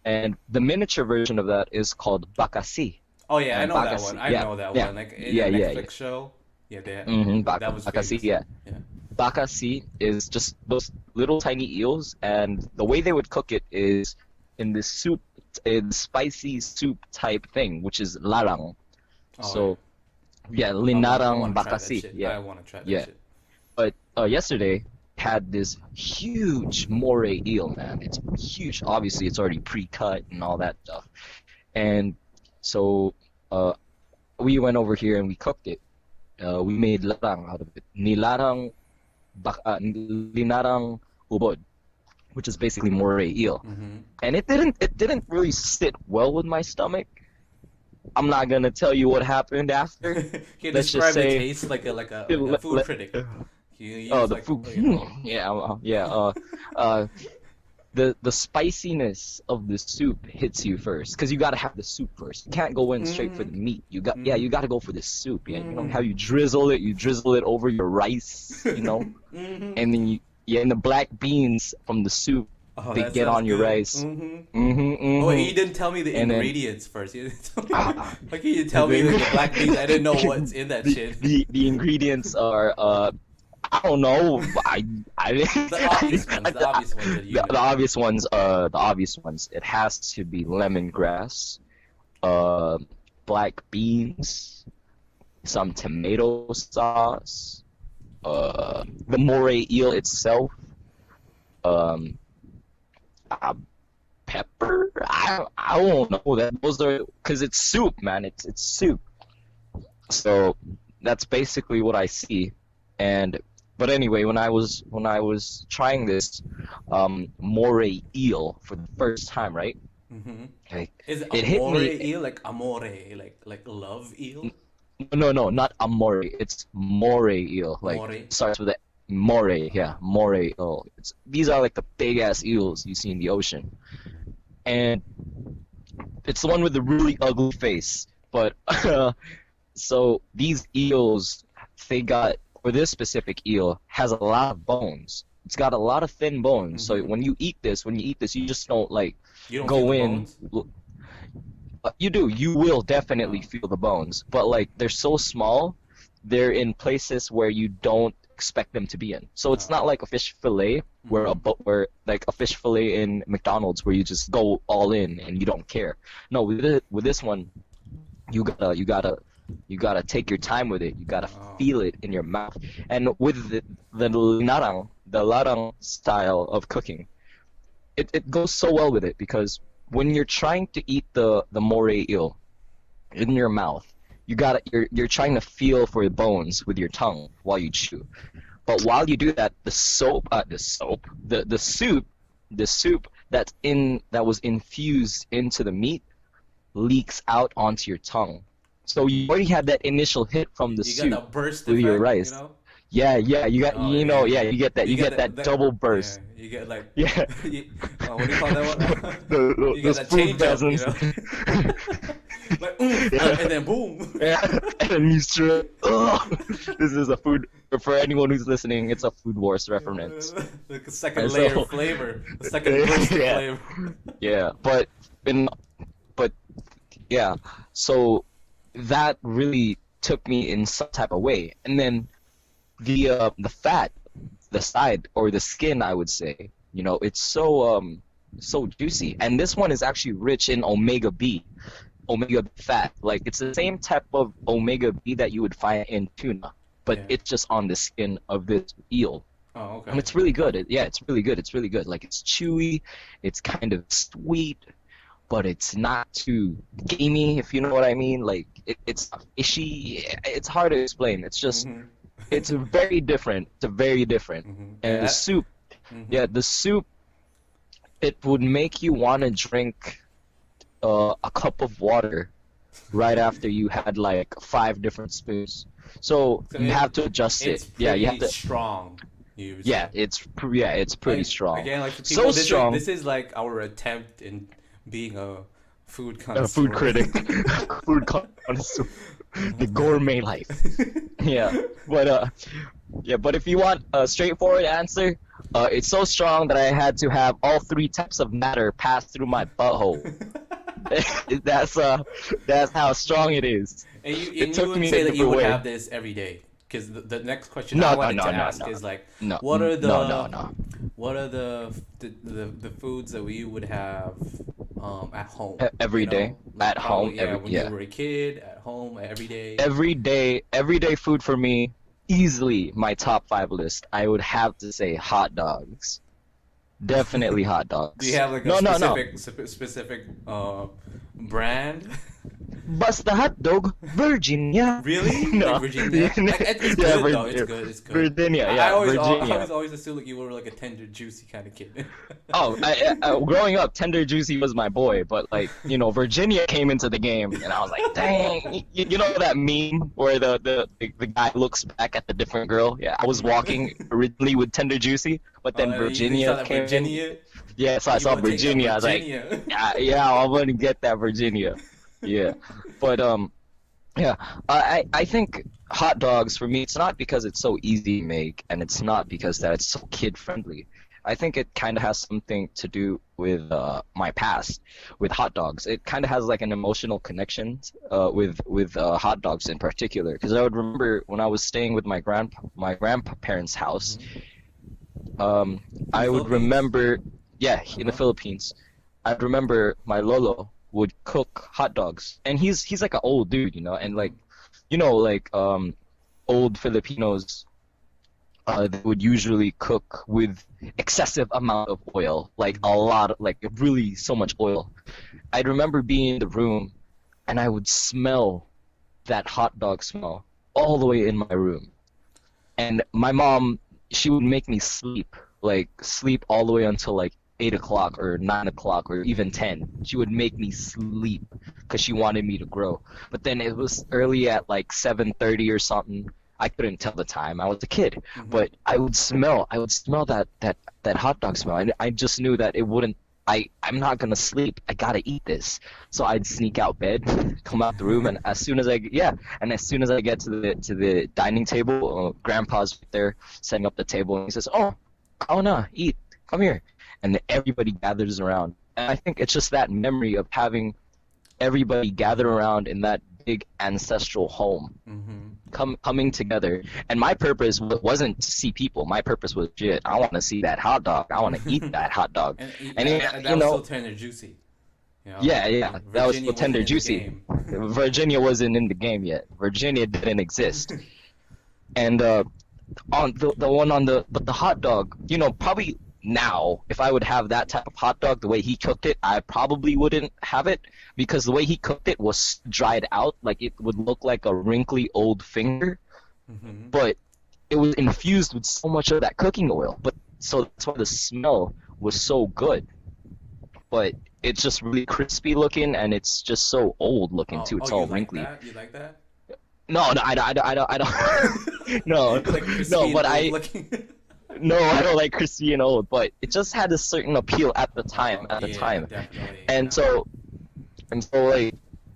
[SPEAKER 2] And the miniature version of that is called Bakasi.
[SPEAKER 1] Oh yeah, I
[SPEAKER 2] And
[SPEAKER 1] know that one.
[SPEAKER 2] Bakasi,
[SPEAKER 1] I
[SPEAKER 2] yeah,
[SPEAKER 1] know that
[SPEAKER 2] yeah,
[SPEAKER 1] one. Like in a
[SPEAKER 2] yeah.
[SPEAKER 1] Netflix show. Yeah, that was
[SPEAKER 2] Bakasi,
[SPEAKER 1] famous.
[SPEAKER 2] yeah.
[SPEAKER 1] Yeah.
[SPEAKER 2] Bakasi is just those little tiny eels, and the way they would cook it is in this soup, in spicy soup type thing, which is larang.
[SPEAKER 1] Oh yeah.
[SPEAKER 2] So yeah,
[SPEAKER 1] I
[SPEAKER 2] linarang
[SPEAKER 1] want to try that
[SPEAKER 2] bakasi.
[SPEAKER 1] shit.
[SPEAKER 2] Yeah,
[SPEAKER 1] I want to try that
[SPEAKER 2] yeah.
[SPEAKER 1] shit.
[SPEAKER 2] But yesterday had this huge moray eel, man. It's huge. Obviously, it's already pre-cut and all that stuff. And so uh, we went over here and we cooked it. We made larang out of it. Linarang ubod, which is basically moray eel.
[SPEAKER 1] Mm-hmm.
[SPEAKER 2] And it didn't really sit well with my stomach. I'm not gonna tell you what happened after.
[SPEAKER 1] Can you
[SPEAKER 2] Let's just
[SPEAKER 1] describe the
[SPEAKER 2] say,
[SPEAKER 1] taste like a
[SPEAKER 2] let,
[SPEAKER 1] food
[SPEAKER 2] let,
[SPEAKER 1] critic? You
[SPEAKER 2] oh,
[SPEAKER 1] use
[SPEAKER 2] the
[SPEAKER 1] like
[SPEAKER 2] food.
[SPEAKER 1] you know.
[SPEAKER 2] Yeah, yeah. Uh, the spiciness of the soup hits you first, because you gotta have the soup first. You can't go in straight for
[SPEAKER 1] Mm,
[SPEAKER 2] the meat.
[SPEAKER 1] mm,
[SPEAKER 2] You gotta go for the soup. Yeah, you know how
[SPEAKER 1] mm,
[SPEAKER 2] you drizzle it over your rice,
[SPEAKER 1] mm-hmm.
[SPEAKER 2] and then and the black beans from the soup,
[SPEAKER 1] Oh,
[SPEAKER 2] they
[SPEAKER 1] that
[SPEAKER 2] get
[SPEAKER 1] sounds
[SPEAKER 2] on your
[SPEAKER 1] good.
[SPEAKER 2] rice.
[SPEAKER 1] Mm-hmm. Oh, wait,
[SPEAKER 2] Mm-hmm.
[SPEAKER 1] you didn't tell me the
[SPEAKER 2] And then
[SPEAKER 1] ingredients first. You didn't tell me.
[SPEAKER 2] ah,
[SPEAKER 1] How can you tell me
[SPEAKER 2] the
[SPEAKER 1] like the black beans? I didn't know what's in that shit.
[SPEAKER 2] the ingredients are I don't know. I
[SPEAKER 1] The obvious ones. The obvious ones that you
[SPEAKER 2] the
[SPEAKER 1] know.
[SPEAKER 2] obvious ones, it has to be lemongrass, uh black beans, some tomato sauce, the moray eel itself, um uh, pepper. I don't know that those are, because it's soup, man. It's soup. So that's basically what I see. And but anyway, when I was trying this moray eel for the first time, right?
[SPEAKER 1] Mm-hmm.
[SPEAKER 2] Like
[SPEAKER 1] Is it
[SPEAKER 2] it hit
[SPEAKER 1] amore
[SPEAKER 2] me.
[SPEAKER 1] eel like amore like love eel?
[SPEAKER 2] No, not amore. It's moray eel. Like
[SPEAKER 1] More.
[SPEAKER 2] starts with a moray. Yeah, moray eel. These are like the big ass eels you see in the ocean. And It's the one with the really ugly face. But so these eels, they got, or this specific eel has a lot of bones. It's got a lot of thin bones. So
[SPEAKER 1] Mm-hmm.
[SPEAKER 2] when you eat this, you just don't like
[SPEAKER 1] You don't feel
[SPEAKER 2] go
[SPEAKER 1] the
[SPEAKER 2] in.
[SPEAKER 1] bones?
[SPEAKER 2] You do. You will definitely
[SPEAKER 1] Oh.
[SPEAKER 2] feel the bones, but like they're so small, they're in places where you don't expect them to be in. So it's not
[SPEAKER 1] Oh.
[SPEAKER 2] like a fish fillet
[SPEAKER 1] Mm-hmm.
[SPEAKER 2] where like a fish fillet in McDonald's where you just go all in and you don't care. No, with this one, you gotta take your time with it. You gotta
[SPEAKER 1] Oh.
[SPEAKER 2] feel it in your mouth. And with the larang style of cooking, it goes so well with it because when you're trying to eat the moray eel in your mouth, you're trying to feel for the bones with your tongue while you chew. But while you do that, the soup that was infused into the meat leaks out onto your tongue. So you already had that initial hit from the
[SPEAKER 1] You got
[SPEAKER 2] soup
[SPEAKER 1] that burst
[SPEAKER 2] with your
[SPEAKER 1] effect, you
[SPEAKER 2] rice.
[SPEAKER 1] know?
[SPEAKER 2] Yeah, yeah,
[SPEAKER 1] Oh yeah.
[SPEAKER 2] you
[SPEAKER 1] You get
[SPEAKER 2] get that
[SPEAKER 1] that
[SPEAKER 2] double
[SPEAKER 1] yeah.
[SPEAKER 2] burst.
[SPEAKER 1] You get like
[SPEAKER 2] Yeah,
[SPEAKER 1] you, what do you call that one? You get
[SPEAKER 2] those
[SPEAKER 1] that
[SPEAKER 2] food
[SPEAKER 1] change up, you
[SPEAKER 2] peasants.
[SPEAKER 1] know? Like oomph,
[SPEAKER 2] Yeah,
[SPEAKER 1] and then boom.
[SPEAKER 2] yeah, and then you straight. Ugh. This is a food for anyone who's listening. It's a Food Wars reference.
[SPEAKER 1] Like a second
[SPEAKER 2] And
[SPEAKER 1] layer of
[SPEAKER 2] so,
[SPEAKER 1] flavor, a second burst of
[SPEAKER 2] yeah,
[SPEAKER 1] flavor.
[SPEAKER 2] yeah, in but yeah, so that really took me in some type of way. And then the fat, the side or the skin, I would say, it's so juicy. And this one is actually rich in omega fat. Like it's the same type of omega B that you would find in tuna, but
[SPEAKER 1] Yeah.
[SPEAKER 2] it's just on the skin of this eel.
[SPEAKER 1] Oh,
[SPEAKER 2] And
[SPEAKER 1] okay.
[SPEAKER 2] it's really good. Yeah, it's really good. It's really good. Like it's chewy, it's kind of sweet, but it's not too gamey, if you know what I mean. Like it's not fishy. It's hard to explain.
[SPEAKER 1] Mm-hmm.
[SPEAKER 2] It's very different. It's a very different.
[SPEAKER 1] Mm-hmm.
[SPEAKER 2] And the
[SPEAKER 1] Yeah.
[SPEAKER 2] soup,
[SPEAKER 1] Mm-hmm.
[SPEAKER 2] yeah, the soup, it would make you want to drink a cup of water right after you had like 5 different spoons. So
[SPEAKER 1] So
[SPEAKER 2] you have to adjust
[SPEAKER 1] it's
[SPEAKER 2] it. Yeah, you have
[SPEAKER 1] pretty
[SPEAKER 2] to.
[SPEAKER 1] strong, you would
[SPEAKER 2] Yeah,
[SPEAKER 1] say.
[SPEAKER 2] it's pretty
[SPEAKER 1] Like
[SPEAKER 2] strong.
[SPEAKER 1] again, like for
[SPEAKER 2] So
[SPEAKER 1] people,
[SPEAKER 2] strong.
[SPEAKER 1] this is like our attempt in being a food
[SPEAKER 2] A food
[SPEAKER 1] connoisseur.
[SPEAKER 2] critic, food connoisseur, the gourmet life. Yeah, but if you want a straightforward answer, it's so strong that I had to have all 3 types of matter pass through my butthole. That's that's how strong it is.
[SPEAKER 1] And
[SPEAKER 2] It
[SPEAKER 1] you
[SPEAKER 2] took
[SPEAKER 1] would
[SPEAKER 2] me in
[SPEAKER 1] say
[SPEAKER 2] a
[SPEAKER 1] that you
[SPEAKER 2] different
[SPEAKER 1] would
[SPEAKER 2] way.
[SPEAKER 1] have this every day, because the next question I
[SPEAKER 2] No, no,
[SPEAKER 1] wanted
[SPEAKER 2] no,
[SPEAKER 1] to
[SPEAKER 2] no,
[SPEAKER 1] ask
[SPEAKER 2] no,
[SPEAKER 1] is like,
[SPEAKER 2] no,
[SPEAKER 1] what are
[SPEAKER 2] no, no, no.
[SPEAKER 1] what are the foods that we would have at home?
[SPEAKER 2] Every day
[SPEAKER 1] Like
[SPEAKER 2] at home,
[SPEAKER 1] probably yeah, when you
[SPEAKER 2] yeah,
[SPEAKER 1] were a kid, at home, every day.
[SPEAKER 2] everyday food for me. Easily my top 5 list. I would have to say hot dogs. Definitely hot
[SPEAKER 1] Do you
[SPEAKER 2] dogs.
[SPEAKER 1] have like a
[SPEAKER 2] No, no, no.
[SPEAKER 1] specific brand?
[SPEAKER 2] Basta hot dog, Virginia.
[SPEAKER 1] Really? Like
[SPEAKER 2] No.
[SPEAKER 1] Virginia? Like, it's
[SPEAKER 2] Yeah,
[SPEAKER 1] good though. It's good. It's good.
[SPEAKER 2] Virginia,
[SPEAKER 1] I
[SPEAKER 2] yeah,
[SPEAKER 1] always
[SPEAKER 2] Virginia.
[SPEAKER 1] assumed like you were like a tender, juicy kind of kid.
[SPEAKER 2] Oh, growing up, Tender Juicy was my boy, but like, Virginia came into the game, and I was like, dang, you know that meme where the guy looks back at the different girl? Yeah, I was walking originally with Tender Juicy, but then
[SPEAKER 1] You saw
[SPEAKER 2] Virginia
[SPEAKER 1] that
[SPEAKER 2] came in.
[SPEAKER 1] Virginia?
[SPEAKER 2] Yeah, so I
[SPEAKER 1] You
[SPEAKER 2] saw
[SPEAKER 1] want to take that
[SPEAKER 2] Virginia. I was like,
[SPEAKER 1] Virginia?
[SPEAKER 2] yeah, I want to get that Virginia. Yeah, but yeah, I think hot dogs for me, it's not because it's so easy to make, and it's not because that it's so kid friendly. I think it kind of has something to do with my past with hot dogs. It kind of has like an emotional connection with hot dogs in particular. Because I would remember when I was staying with my grandparents' house,
[SPEAKER 1] Hmm.
[SPEAKER 2] um,
[SPEAKER 1] In the
[SPEAKER 2] I would
[SPEAKER 1] Philippines?
[SPEAKER 2] remember, yeah, in the
[SPEAKER 1] Uh-huh.
[SPEAKER 2] Philippines, I'd remember my lolo would cook hot dogs, and he's like an old dude, and
[SPEAKER 1] Hmm.
[SPEAKER 2] like, old Filipinos, they would usually cook with excessive amount of oil, like a lot, like really so much oil. I'd remember being in the room, and I would smell that hot dog smell all the way in my room. And my mom, she would make me sleep, like sleep all the way until like 8 o'clock or 9 o'clock or even 10. She would make me sleep because she wanted me to grow. But then it was early at like 7:30 or something. I couldn't tell the time. I was a kid,
[SPEAKER 1] Hmm.
[SPEAKER 2] but I would smell that hot dog smell, and I just knew that it wouldn't I'm not gonna sleep. I gotta eat this. So I'd sneak out bed, come out the room, and as soon as I get to the dining table, Grandpa's right there setting up the table, and he says, "Oh, Kauna, eat. Come here." And then everybody gathers around. And I think it's just that memory of having everybody gather around in that big ancestral home,
[SPEAKER 1] Mm-hmm.
[SPEAKER 2] coming together. And my purpose wasn't to see people. My purpose was, shit, I want to see that hot dog. I want to eat that hot dog.
[SPEAKER 1] And
[SPEAKER 2] And
[SPEAKER 1] that was still tender juicy. You know,
[SPEAKER 2] yeah, yeah, that was
[SPEAKER 1] Virginia
[SPEAKER 2] still tender,
[SPEAKER 1] wasn't in the
[SPEAKER 2] juicy.
[SPEAKER 1] game.
[SPEAKER 2] Virginia wasn't in the game yet. Virginia didn't exist. And on the one on the hot dog, probably now, if I would have that type of hot dog the way he cooked it, I probably wouldn't have it because the way he cooked it was dried out, like it would look like a wrinkly old finger,
[SPEAKER 1] Mm-hmm.
[SPEAKER 2] but it was infused with so much of that cooking oil. But so that's why the smell was so good. But it's just really crispy looking, and it's just so old looking too. It's
[SPEAKER 1] You
[SPEAKER 2] all
[SPEAKER 1] like
[SPEAKER 2] wrinkly.
[SPEAKER 1] that? You like that?
[SPEAKER 2] No, no, I don't. No,
[SPEAKER 1] Like crispy
[SPEAKER 2] no,
[SPEAKER 1] and
[SPEAKER 2] but
[SPEAKER 1] old looking.
[SPEAKER 2] no, I don't like crispy and old. But it just had a certain appeal at the time.
[SPEAKER 1] Yeah, definitely.
[SPEAKER 2] And so, like,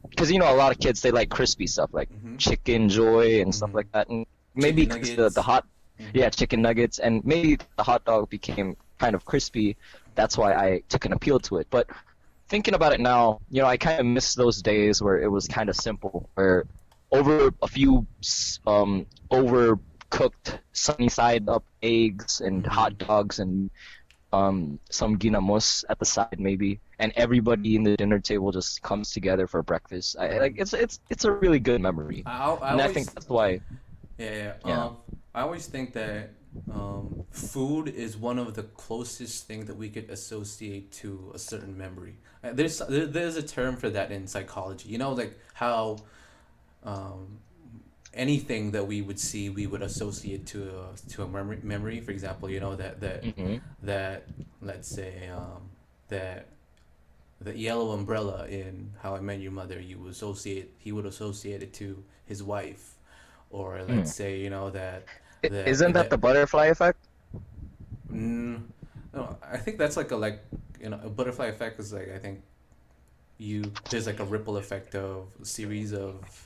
[SPEAKER 2] because a lot of kids they like crispy stuff like
[SPEAKER 1] Mm-hmm.
[SPEAKER 2] chicken joy and stuff
[SPEAKER 1] Mhm.
[SPEAKER 2] like that, and maybe
[SPEAKER 1] Chicken
[SPEAKER 2] 'cause
[SPEAKER 1] nuggets.
[SPEAKER 2] the hot,
[SPEAKER 1] Mhm.
[SPEAKER 2] yeah, chicken nuggets, and maybe the hot dog became kind of crispy. That's why I took an appeal to it. But thinking about it now, I kind of miss those days where it was kind of simple, where over a few overcooked sunny side up eggs and hot dogs and some ginamos at the side maybe, and everybody in the dinner table just comes together for breakfast. It's a really good memory,
[SPEAKER 1] I
[SPEAKER 2] and I
[SPEAKER 1] always
[SPEAKER 2] think that's why.
[SPEAKER 1] yeah.
[SPEAKER 2] Yeah.
[SPEAKER 1] I always think that food is one of the closest thing that we could associate to a certain memory. There's a term for that in psychology. Like how um, anything that we would see we would associate to a memory. For example,
[SPEAKER 2] Hmm.
[SPEAKER 1] that let's say that the yellow umbrella in How I Met Your Mother, he would associate it to his wife, or let's say
[SPEAKER 2] Isn't that the butterfly effect?
[SPEAKER 1] Mm, no, I think that's like a butterfly effect is like I think there's like a ripple effect of a series of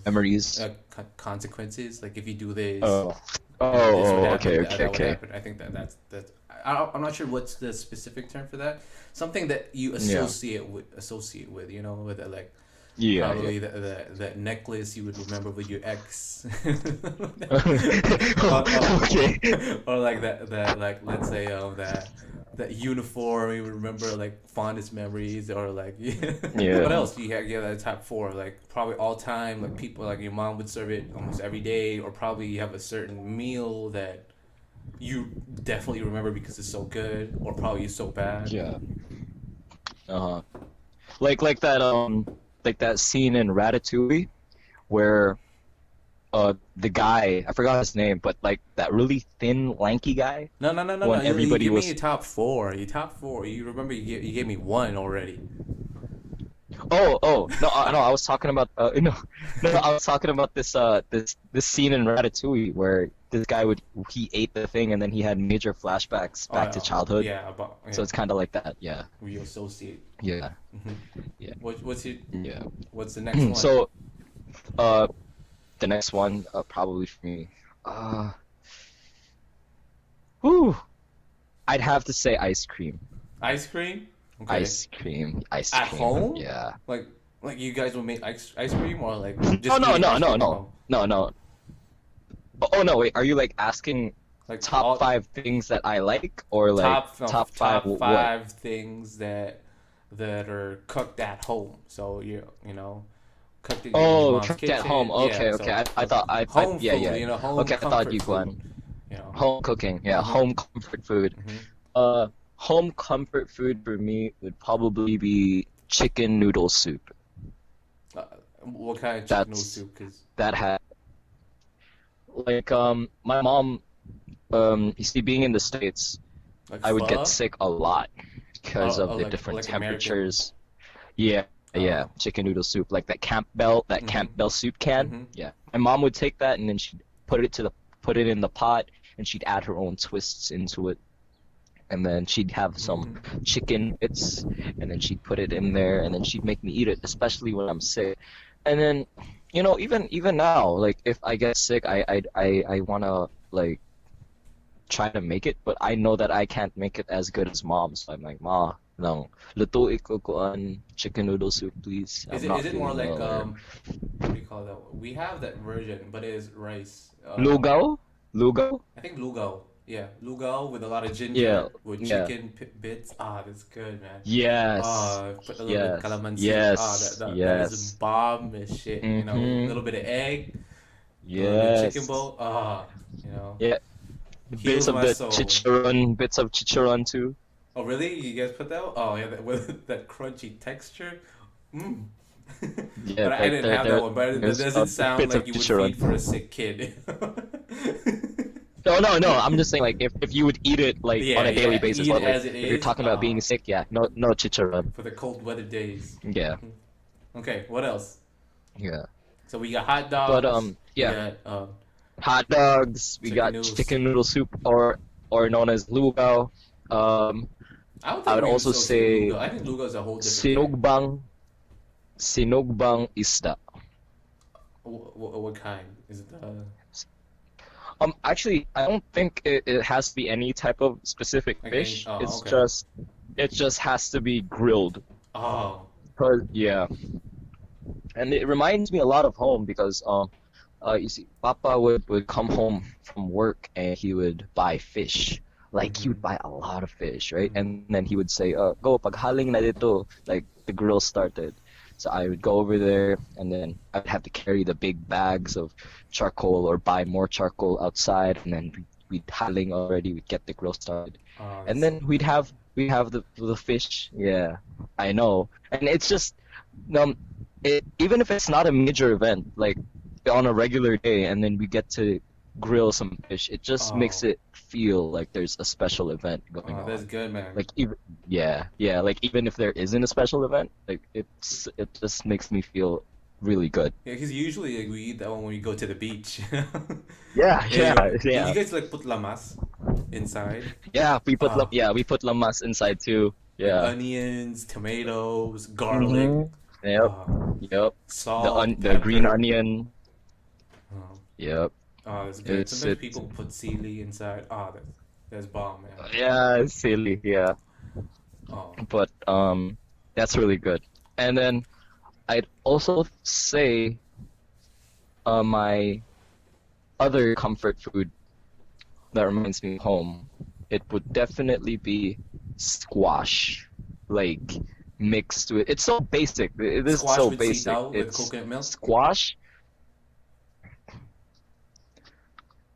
[SPEAKER 2] Memories.
[SPEAKER 1] consequences. Like if you do this,
[SPEAKER 2] Oh.
[SPEAKER 1] this would
[SPEAKER 2] Oh,
[SPEAKER 1] happen.
[SPEAKER 2] okay,
[SPEAKER 1] That
[SPEAKER 2] okay,
[SPEAKER 1] would
[SPEAKER 2] okay.
[SPEAKER 1] happen. I think that's I'm not sure what's the specific term for that. Something that you
[SPEAKER 2] Yeah.
[SPEAKER 1] associate with with like
[SPEAKER 2] Yeah,
[SPEAKER 1] probably that necklace you would remember with your ex. or,
[SPEAKER 2] yeah. Okay.
[SPEAKER 1] or like that like let's say that uniform you would remember like fondest memories, or like
[SPEAKER 2] Yeah.
[SPEAKER 1] what else you have that top four, like probably all time, like people like your mom would serve it almost every day, or probably you have a certain meal that you definitely remember because it's so good, or probably it's so bad.
[SPEAKER 2] Yeah. Uh-huh. Like that scene in Ratatouille where the guy, I forgot his name, but like that really thin, lanky guy
[SPEAKER 1] No.
[SPEAKER 2] when
[SPEAKER 1] You
[SPEAKER 2] everybody
[SPEAKER 1] give me
[SPEAKER 2] was
[SPEAKER 1] your top four. Your top four. You remember you gave me one already.
[SPEAKER 2] Oh, no, no, I was talking about no, I was talking about this scene in Ratatouille where this guy he ate the thing and then he had major flashbacks back to childhood.
[SPEAKER 1] Yeah, about
[SPEAKER 2] So it's kind of like that. Yeah.
[SPEAKER 1] we associate.
[SPEAKER 2] Yeah.
[SPEAKER 1] Mhm.
[SPEAKER 2] Yeah. Yeah.
[SPEAKER 1] What's the next one?
[SPEAKER 2] So, uh, the next one, probably for me, uh, whew, I'd have to say ice cream.
[SPEAKER 1] Ice cream. Okay.
[SPEAKER 2] Ice cream. Ice
[SPEAKER 1] At
[SPEAKER 2] cream.
[SPEAKER 1] home?
[SPEAKER 2] Yeah.
[SPEAKER 1] Like you guys would make ice cream, or like
[SPEAKER 2] Oh,
[SPEAKER 1] just
[SPEAKER 2] no,
[SPEAKER 1] eating
[SPEAKER 2] no,
[SPEAKER 1] ice
[SPEAKER 2] no,
[SPEAKER 1] cream at
[SPEAKER 2] no.
[SPEAKER 1] home?
[SPEAKER 2] No, no. Oh, no, wait, are you like asking
[SPEAKER 1] Like
[SPEAKER 2] top
[SPEAKER 1] all,
[SPEAKER 2] five things that I like, or like top five
[SPEAKER 1] top
[SPEAKER 2] what?
[SPEAKER 1] five things that are cooked at home. So cooked in your
[SPEAKER 2] Oh,
[SPEAKER 1] mom's
[SPEAKER 2] cooked
[SPEAKER 1] kitchen.
[SPEAKER 2] at home. Okay,
[SPEAKER 1] Yeah,
[SPEAKER 2] okay.
[SPEAKER 1] so
[SPEAKER 2] I thought
[SPEAKER 1] home
[SPEAKER 2] yeah,
[SPEAKER 1] food.
[SPEAKER 2] yeah.
[SPEAKER 1] Home
[SPEAKER 2] Okay, I thought
[SPEAKER 1] comfort
[SPEAKER 2] you
[SPEAKER 1] food.
[SPEAKER 2] went
[SPEAKER 1] You know.
[SPEAKER 2] home cooking. Yeah,
[SPEAKER 1] Mhm.
[SPEAKER 2] home comfort food.
[SPEAKER 1] Mhm.
[SPEAKER 2] Home comfort food for me would probably be chicken noodle soup.
[SPEAKER 1] Uh, what kind of chicken noodle
[SPEAKER 2] That's
[SPEAKER 1] soup? Cause
[SPEAKER 2] that had like my mom you see being in the States,
[SPEAKER 1] like
[SPEAKER 2] I would get
[SPEAKER 1] pho.
[SPEAKER 2] sick a lot because of the different
[SPEAKER 1] like American.
[SPEAKER 2] temperatures. Yeah, yeah, chicken noodle soup, like that
[SPEAKER 1] Mhm.
[SPEAKER 2] Campbell soup can.
[SPEAKER 1] Mhm.
[SPEAKER 2] Yeah, my mom would take that and then she'd put it in the pot and she'd add her own twists into it. and then she'd have some
[SPEAKER 1] Mm-hmm.
[SPEAKER 2] chicken bits, and then she'd put it in there, and then she'd make me eat it, especially when I'm sick. And then, even now, like if I get sick, I wanna like try to make it, but I know that I can't make it as good as mom. So I'm like, Ma, no, lutuin ko kuan chicken noodle soup, please.
[SPEAKER 1] Is
[SPEAKER 2] I'm
[SPEAKER 1] it
[SPEAKER 2] not
[SPEAKER 1] is it more
[SPEAKER 2] feeling
[SPEAKER 1] like
[SPEAKER 2] well. Or
[SPEAKER 1] what do you call that? We have that version, but it is rice.
[SPEAKER 2] lugaw, lugaw.
[SPEAKER 1] I think lugaw. Yeah, lugaw with a lot of
[SPEAKER 2] Yeah,
[SPEAKER 1] ginger with
[SPEAKER 2] yeah.
[SPEAKER 1] chicken bits. Ah, that's good, man.
[SPEAKER 2] Yes,
[SPEAKER 1] Ah, put a little bit
[SPEAKER 2] yes,
[SPEAKER 1] calamansi. Ah, that
[SPEAKER 2] yes,
[SPEAKER 1] that, that is
[SPEAKER 2] yes.
[SPEAKER 1] bomb as shit. You know, a
[SPEAKER 2] Mm-hmm.
[SPEAKER 1] little bit of egg, a little bit of chicken
[SPEAKER 2] Yes.
[SPEAKER 1] bowl. Ah, you know,
[SPEAKER 2] Yeah. Bits
[SPEAKER 1] heals
[SPEAKER 2] of
[SPEAKER 1] my
[SPEAKER 2] the
[SPEAKER 1] soul.
[SPEAKER 2] chicharron, bits of chicharron too.
[SPEAKER 1] Oh, really? You guys put that? Oh, yeah, that, with that crunchy texture. Mm.
[SPEAKER 2] Yeah,
[SPEAKER 1] But I
[SPEAKER 2] like
[SPEAKER 1] didn't have that one. But that
[SPEAKER 2] there's
[SPEAKER 1] doesn't sound
[SPEAKER 2] bits
[SPEAKER 1] like
[SPEAKER 2] of
[SPEAKER 1] you would
[SPEAKER 2] chicharron.
[SPEAKER 1] feed for a sick kid.
[SPEAKER 2] No, no, no. I'm just saying, like, if you would eat it like on
[SPEAKER 1] Yeah,
[SPEAKER 2] a daily
[SPEAKER 1] yeah.
[SPEAKER 2] basis,
[SPEAKER 1] Eat
[SPEAKER 2] but
[SPEAKER 1] it
[SPEAKER 2] like
[SPEAKER 1] as it
[SPEAKER 2] if you're
[SPEAKER 1] is.
[SPEAKER 2] talking about being sick, yeah, no, no chicharron.
[SPEAKER 1] For the cold weather days.
[SPEAKER 2] Yeah,
[SPEAKER 1] Mhm. Okay, what else?
[SPEAKER 2] yeah.
[SPEAKER 1] So we got hot
[SPEAKER 2] But
[SPEAKER 1] dogs. We
[SPEAKER 2] yeah,
[SPEAKER 1] got
[SPEAKER 2] hot dogs. We
[SPEAKER 1] chicken
[SPEAKER 2] got
[SPEAKER 1] noodles.
[SPEAKER 2] chicken noodle soup, or known as lugaw. Um,
[SPEAKER 1] I don't
[SPEAKER 2] I
[SPEAKER 1] think
[SPEAKER 2] would
[SPEAKER 1] we
[SPEAKER 2] also
[SPEAKER 1] associate
[SPEAKER 2] say
[SPEAKER 1] luga. I think luga is a whole different thing.
[SPEAKER 2] sinugbang, sinugbang isda.
[SPEAKER 1] What kind? Is it the
[SPEAKER 2] Actually, I don't think it has to be any type of specific
[SPEAKER 1] like any?
[SPEAKER 2] fish.
[SPEAKER 1] Oh,
[SPEAKER 2] It's
[SPEAKER 1] okay.
[SPEAKER 2] just, it just has to be grilled.
[SPEAKER 1] Oh,
[SPEAKER 2] 'Cause yeah, and it reminds me a lot of home because you see, Papa would come home from work and he would buy fish. Like he
[SPEAKER 1] mm-hmm,
[SPEAKER 2] would buy a lot of fish, right?
[SPEAKER 1] mm-hmm.
[SPEAKER 2] And then he would say, go paghaling na dito." Like the grill started. So I would go over there and then I'd have to carry the big bags of charcoal or buy more charcoal outside, and then we'd haling already, we'd get the grill started.
[SPEAKER 1] Oh,
[SPEAKER 2] And
[SPEAKER 1] that's
[SPEAKER 2] then
[SPEAKER 1] so
[SPEAKER 2] we'd have the fish. Yeah, I know. And it's just um even if it's not a major event, like on a regular day, and then we get to grill some fish, it just makes
[SPEAKER 1] oh,
[SPEAKER 2] it feel like there's a special event going
[SPEAKER 1] oh, that's
[SPEAKER 2] on.
[SPEAKER 1] good, man.
[SPEAKER 2] Like even yeah, like even if there isn't a special event, like it just makes me feel really good.
[SPEAKER 1] Yeah, because usually like, we eat that one when we go to the beach.
[SPEAKER 2] Yeah,
[SPEAKER 1] Yeah,
[SPEAKER 2] yeah,
[SPEAKER 1] did you
[SPEAKER 2] yeah.
[SPEAKER 1] guys like put lamas inside? Ah,
[SPEAKER 2] Yeah, we put lamas inside too.
[SPEAKER 1] like
[SPEAKER 2] Yeah.
[SPEAKER 1] onions, tomatoes, garlic,
[SPEAKER 2] Mm-hmm. Yep.
[SPEAKER 1] uh,
[SPEAKER 2] Yep.
[SPEAKER 1] salt,
[SPEAKER 2] The green
[SPEAKER 1] pepper.
[SPEAKER 2] onion.
[SPEAKER 1] Oh,
[SPEAKER 2] Yep.
[SPEAKER 1] oh, that's good.
[SPEAKER 2] It's
[SPEAKER 1] Sometimes
[SPEAKER 2] it's
[SPEAKER 1] people put sili inside. Ah, that's bomb, man.
[SPEAKER 2] yeah, it's silly, yeah.
[SPEAKER 1] Oh,
[SPEAKER 2] But that's really good. And then I'd also say my other comfort food that reminds me of home, it would definitely be squash. Like mixed with, it's so basic. It is
[SPEAKER 1] squash
[SPEAKER 2] so
[SPEAKER 1] with
[SPEAKER 2] basic.
[SPEAKER 1] sitaw with
[SPEAKER 2] It's
[SPEAKER 1] coconut milk.
[SPEAKER 2] squash.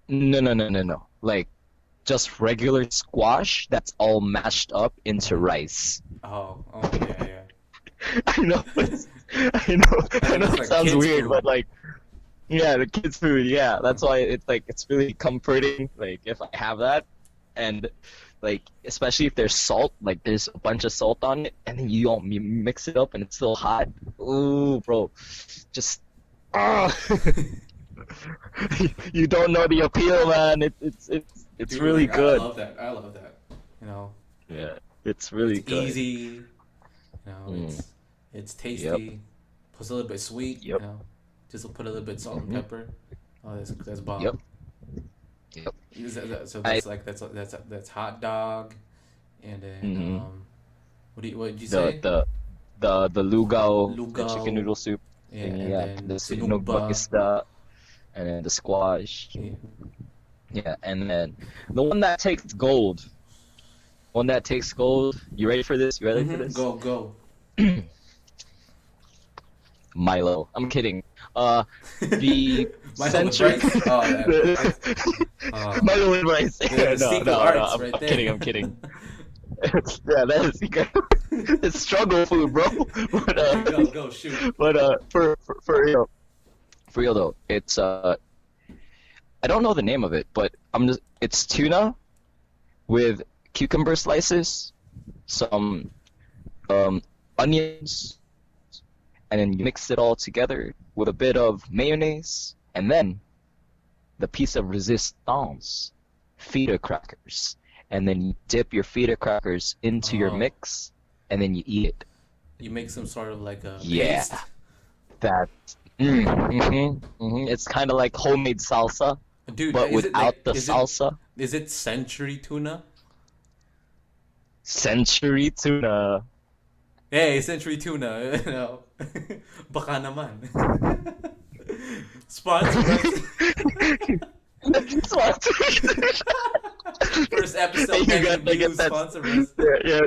[SPEAKER 2] No, no, no, no, no. Like just regular squash that's all mashed up into
[SPEAKER 1] Mm-hmm.
[SPEAKER 2] rice.
[SPEAKER 1] Oh, oh, yeah, yeah.
[SPEAKER 2] I know
[SPEAKER 1] And
[SPEAKER 2] I
[SPEAKER 1] then
[SPEAKER 2] know
[SPEAKER 1] it's
[SPEAKER 2] it
[SPEAKER 1] like
[SPEAKER 2] sounds
[SPEAKER 1] kids'
[SPEAKER 2] weird, but
[SPEAKER 1] food.
[SPEAKER 2] like yeah, the kids' food, yeah. That's why it's like it's really comforting. Like if I have that, and like especially if there's salt, like there's a bunch of salt on it, and then you mix it up and it's still hot. Ooh, bro, just ah, you don't know the appeal, man. It's
[SPEAKER 1] Dude,
[SPEAKER 2] really
[SPEAKER 1] like I
[SPEAKER 2] good.
[SPEAKER 1] love that. I love that. You know,
[SPEAKER 2] Yeah, it's
[SPEAKER 1] it's
[SPEAKER 2] really good.
[SPEAKER 1] easy. You know,
[SPEAKER 2] Mm,
[SPEAKER 1] it's
[SPEAKER 2] yep,
[SPEAKER 1] tasty. Plus a little bit sweet. You
[SPEAKER 2] yep,
[SPEAKER 1] know, just put a little bit salt and
[SPEAKER 2] hmm
[SPEAKER 1] pepper. Oh, that's bomb.
[SPEAKER 2] yep, yep.
[SPEAKER 1] So
[SPEAKER 2] I
[SPEAKER 1] that's like that's hot dog, and then
[SPEAKER 2] hmm
[SPEAKER 1] what did you
[SPEAKER 2] the
[SPEAKER 1] say?
[SPEAKER 2] the the lugao, the chicken
[SPEAKER 1] Lugao,
[SPEAKER 2] noodle soup
[SPEAKER 1] yeah,
[SPEAKER 2] thingy,
[SPEAKER 1] and
[SPEAKER 2] yeah,
[SPEAKER 1] then
[SPEAKER 2] the sinugbang
[SPEAKER 1] sinugba.
[SPEAKER 2] isda, and then the squash.
[SPEAKER 1] Yeah.
[SPEAKER 2] Yeah, and then the one that takes gold. One that takes gold. You ready for this? You ready for
[SPEAKER 1] Mm-hmm.
[SPEAKER 2] this?
[SPEAKER 1] Go.
[SPEAKER 2] Milo. I'm kidding. The
[SPEAKER 1] Milo with
[SPEAKER 2] center.
[SPEAKER 1] rice. Oh, that's
[SPEAKER 2] Milo with rice.
[SPEAKER 1] the
[SPEAKER 2] No,
[SPEAKER 1] secret
[SPEAKER 2] no, no.
[SPEAKER 1] arts
[SPEAKER 2] I'm
[SPEAKER 1] right there.
[SPEAKER 2] kidding. I'm kidding. Yeah, that is secret. It's struggle food, bro. But
[SPEAKER 1] Okay, go shoot.
[SPEAKER 2] for real though, it's I don't know the name of it, but it's tuna with cucumber slices, some um onions, and then you mix it all together with a bit of mayonnaise, and then the piece of resistance, feta crackers, and then you dip your feta crackers into your
[SPEAKER 1] Oh,
[SPEAKER 2] mix, and then you eat it.
[SPEAKER 1] you make some sort of like a
[SPEAKER 2] Yeah,
[SPEAKER 1] paste.
[SPEAKER 2] that's It's kind of like homemade salsa,
[SPEAKER 1] Dude,
[SPEAKER 2] but
[SPEAKER 1] is it
[SPEAKER 2] without
[SPEAKER 1] like
[SPEAKER 2] the salsa.
[SPEAKER 1] is it century tuna?
[SPEAKER 2] Century tuna.
[SPEAKER 1] Hey, century tuna, you know. Baka naman. Sponsor us. First
[SPEAKER 2] Hey,
[SPEAKER 1] episode,
[SPEAKER 2] you
[SPEAKER 1] 10
[SPEAKER 2] gotta get
[SPEAKER 1] views,
[SPEAKER 2] that.
[SPEAKER 1] sponsor us.
[SPEAKER 2] Yeah, yeah.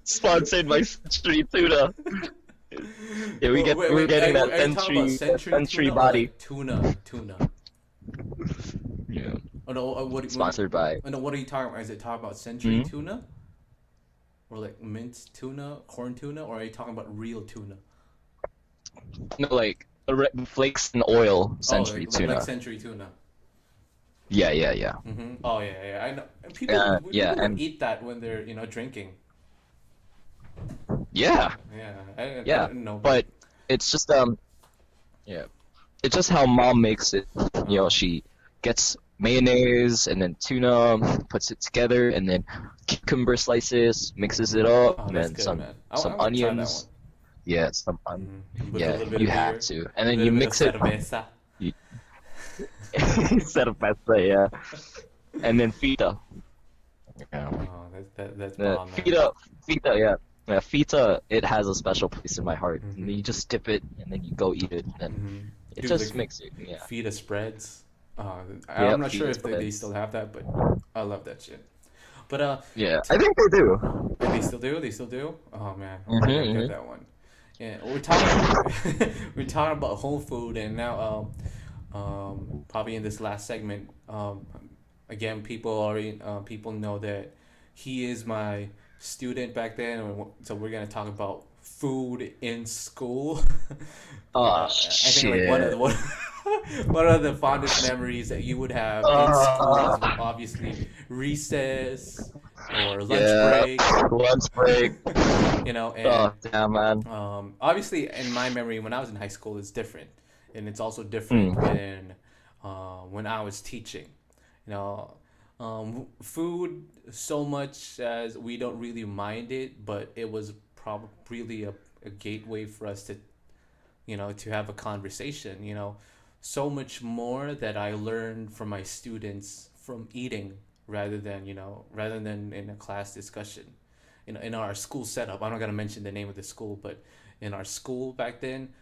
[SPEAKER 2] Sponsored by Century Tuna. Yeah, we're getting that
[SPEAKER 1] Are you talking about century
[SPEAKER 2] century
[SPEAKER 1] tuna or
[SPEAKER 2] body.
[SPEAKER 1] like tuna?
[SPEAKER 2] Yeah.
[SPEAKER 1] Oh no,
[SPEAKER 2] Sponsored by.
[SPEAKER 1] oh, no, what are you talking about? Is it talking about century
[SPEAKER 2] Hmm?
[SPEAKER 1] tuna? Or like mint tuna, corn tuna? Or are you talking about real tuna?
[SPEAKER 2] No, like flakes and oil
[SPEAKER 1] Oh,
[SPEAKER 2] Century
[SPEAKER 1] like
[SPEAKER 2] Tuna.
[SPEAKER 1] century tuna.
[SPEAKER 2] Yeah, yeah, yeah.
[SPEAKER 1] Oh yeah, yeah, I know. And
[SPEAKER 2] Yeah,
[SPEAKER 1] people would
[SPEAKER 2] and
[SPEAKER 1] eat that when they're drinking.
[SPEAKER 2] yeah,
[SPEAKER 1] Yeah, I
[SPEAKER 2] yeah.
[SPEAKER 1] don't know, but
[SPEAKER 2] But it's just yeah. It's just how mom makes it.
[SPEAKER 1] uh,
[SPEAKER 2] She gets mayonnaise and then tuna, puts it together, and then cucumber slices, mixes it up,
[SPEAKER 1] oh,
[SPEAKER 2] and
[SPEAKER 1] that's
[SPEAKER 2] then
[SPEAKER 1] good, man.
[SPEAKER 2] some
[SPEAKER 1] I'm gonna try that one.
[SPEAKER 2] onions. Yeah,
[SPEAKER 1] With a
[SPEAKER 2] yeah,
[SPEAKER 1] little bit
[SPEAKER 2] you
[SPEAKER 1] of
[SPEAKER 2] have
[SPEAKER 1] beer,
[SPEAKER 2] to. And
[SPEAKER 1] a
[SPEAKER 2] then you
[SPEAKER 1] little bit of
[SPEAKER 2] mix it.
[SPEAKER 1] cerveza.
[SPEAKER 2] You, instead of pasta, yeah. And then feta. Yeah.
[SPEAKER 1] Oh, that's bomb, man.
[SPEAKER 2] Feta, yeah. Yeah, feta, it has a special place in my heart. And then
[SPEAKER 1] hmm
[SPEAKER 2] you just dip it, and then you go eat it, and it
[SPEAKER 1] Dude,
[SPEAKER 2] just
[SPEAKER 1] like
[SPEAKER 2] makes it, yeah.
[SPEAKER 1] feta spreads. I'm
[SPEAKER 2] Yep,
[SPEAKER 1] not sure
[SPEAKER 2] feta
[SPEAKER 1] if they still
[SPEAKER 2] spreads.
[SPEAKER 1] have that, but I love that shit. But
[SPEAKER 2] Yeah,
[SPEAKER 1] t-
[SPEAKER 2] I think they do.
[SPEAKER 1] they still do. They still do. Oh man, I gotta get
[SPEAKER 2] Hmm.
[SPEAKER 1] that one. Yeah, we're talking we're talking about home food, and now probably in this last segment, again, people know that he is my student back then, and so we're gonna talk about food in school.
[SPEAKER 2] Oh,
[SPEAKER 1] I think like one of
[SPEAKER 2] shit.
[SPEAKER 1] the one of the fondest memories that you would have in school is
[SPEAKER 2] Uh,
[SPEAKER 1] obviously recess or lunch
[SPEAKER 2] yeah,
[SPEAKER 1] break.
[SPEAKER 2] lunch break.
[SPEAKER 1] And
[SPEAKER 2] Oh, damn, man.
[SPEAKER 1] obviously, in my memory, when I was in high school, it's different, and it's also different
[SPEAKER 2] Mm.
[SPEAKER 1] when I was teaching. You know, food so much as we don't really mind it, but it was probably really a gateway for us to to have a conversation. So much more that I learned from my students from eating rather than in a class discussion. In our school setup, I'm not gonna mention the name of the school, but in our school back then,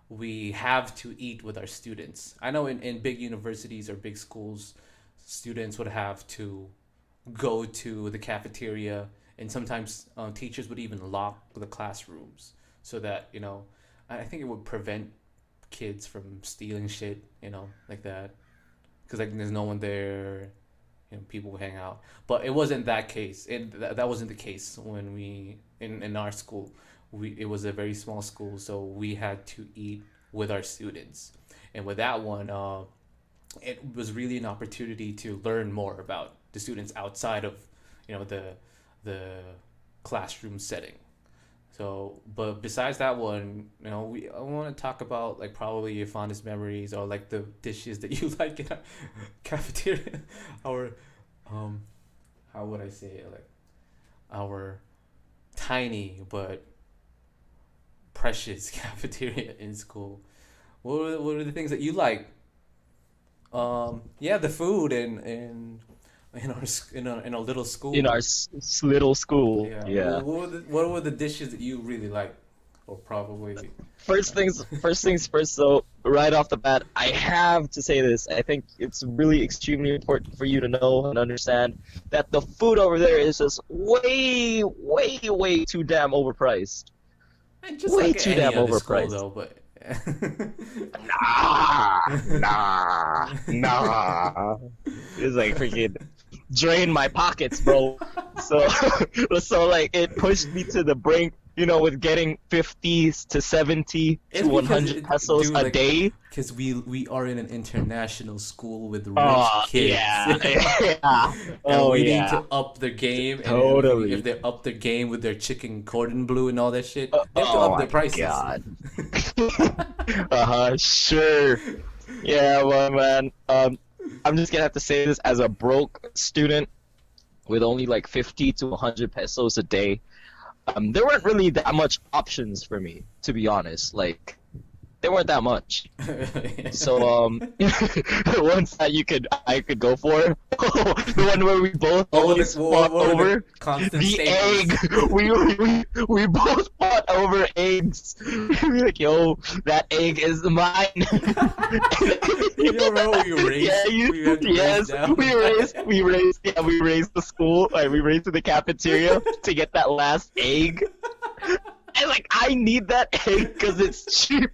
[SPEAKER 1] we have to eat with our students. I know in big universities or big schools, students would have to go to the cafeteria, and sometimes teachers would even lock the classrooms so that I think it would prevent kids from stealing shit, like that, because like there's no one there, people hang out. But it wasn't that case. That wasn't the case when in our school. It was a very small school, so we had to eat with our students, and with that one, it was really an opportunity to learn more about the students outside of the classroom setting. So, but besides that one, I want to talk about like probably your fondest memories or like the dishes that you like in our cafeteria, our um, how would I say it, like our tiny but precious cafeteria in school. What are the things that you like? Yeah, the food and in our little
[SPEAKER 2] In our
[SPEAKER 1] school.
[SPEAKER 2] little school,
[SPEAKER 1] Yeah,
[SPEAKER 2] yeah.
[SPEAKER 1] what were the dishes that you really like, or probably?
[SPEAKER 2] First things first, though, right off the bat, I have to say this. I think it's really extremely important for you to know and understand that the food over there is just way, way, way too damn overpriced.
[SPEAKER 1] And just
[SPEAKER 2] Way
[SPEAKER 1] like
[SPEAKER 2] too
[SPEAKER 1] any
[SPEAKER 2] damn
[SPEAKER 1] other school
[SPEAKER 2] overpriced.
[SPEAKER 1] though, but
[SPEAKER 2] Nah. It's like freaking drain my pockets, bro. So, so like it pushed me to the brink, with getting 50 to 70 to
[SPEAKER 1] it's because
[SPEAKER 2] 100 pesos
[SPEAKER 1] dude,
[SPEAKER 2] a
[SPEAKER 1] like,
[SPEAKER 2] day.
[SPEAKER 1] because we are in an international school with rich
[SPEAKER 2] Oh,
[SPEAKER 1] kids.
[SPEAKER 2] yeah. Yeah.
[SPEAKER 1] And
[SPEAKER 2] Oh,
[SPEAKER 1] we need
[SPEAKER 2] yeah.
[SPEAKER 1] to up their game, and if
[SPEAKER 2] Totally.
[SPEAKER 1] they up their game with their chicken cordon bleu and all that shit, they have to
[SPEAKER 2] Oh
[SPEAKER 1] up their
[SPEAKER 2] my
[SPEAKER 1] prices.
[SPEAKER 2] God. Uh-huh, sure. Yeah, well, man. I'm just gonna have to say this as a broke student. with only like 50 to 100 pesos a day, there weren't really that much options for me, to be honest. Like, there weren't that much. So ones that I could go for the one where we both always fought
[SPEAKER 1] what were the
[SPEAKER 2] over
[SPEAKER 1] constant
[SPEAKER 2] the
[SPEAKER 1] staples?
[SPEAKER 2] egg. We both fought over eggs. We were like, yo, that egg is mine.
[SPEAKER 1] You don't remember we raised?
[SPEAKER 2] Yeah,
[SPEAKER 1] We had to raise
[SPEAKER 2] yes,
[SPEAKER 1] down.
[SPEAKER 2] we raised the school, like we raised to the cafeteria to get that last egg. And like, I need that egg because it's cheap.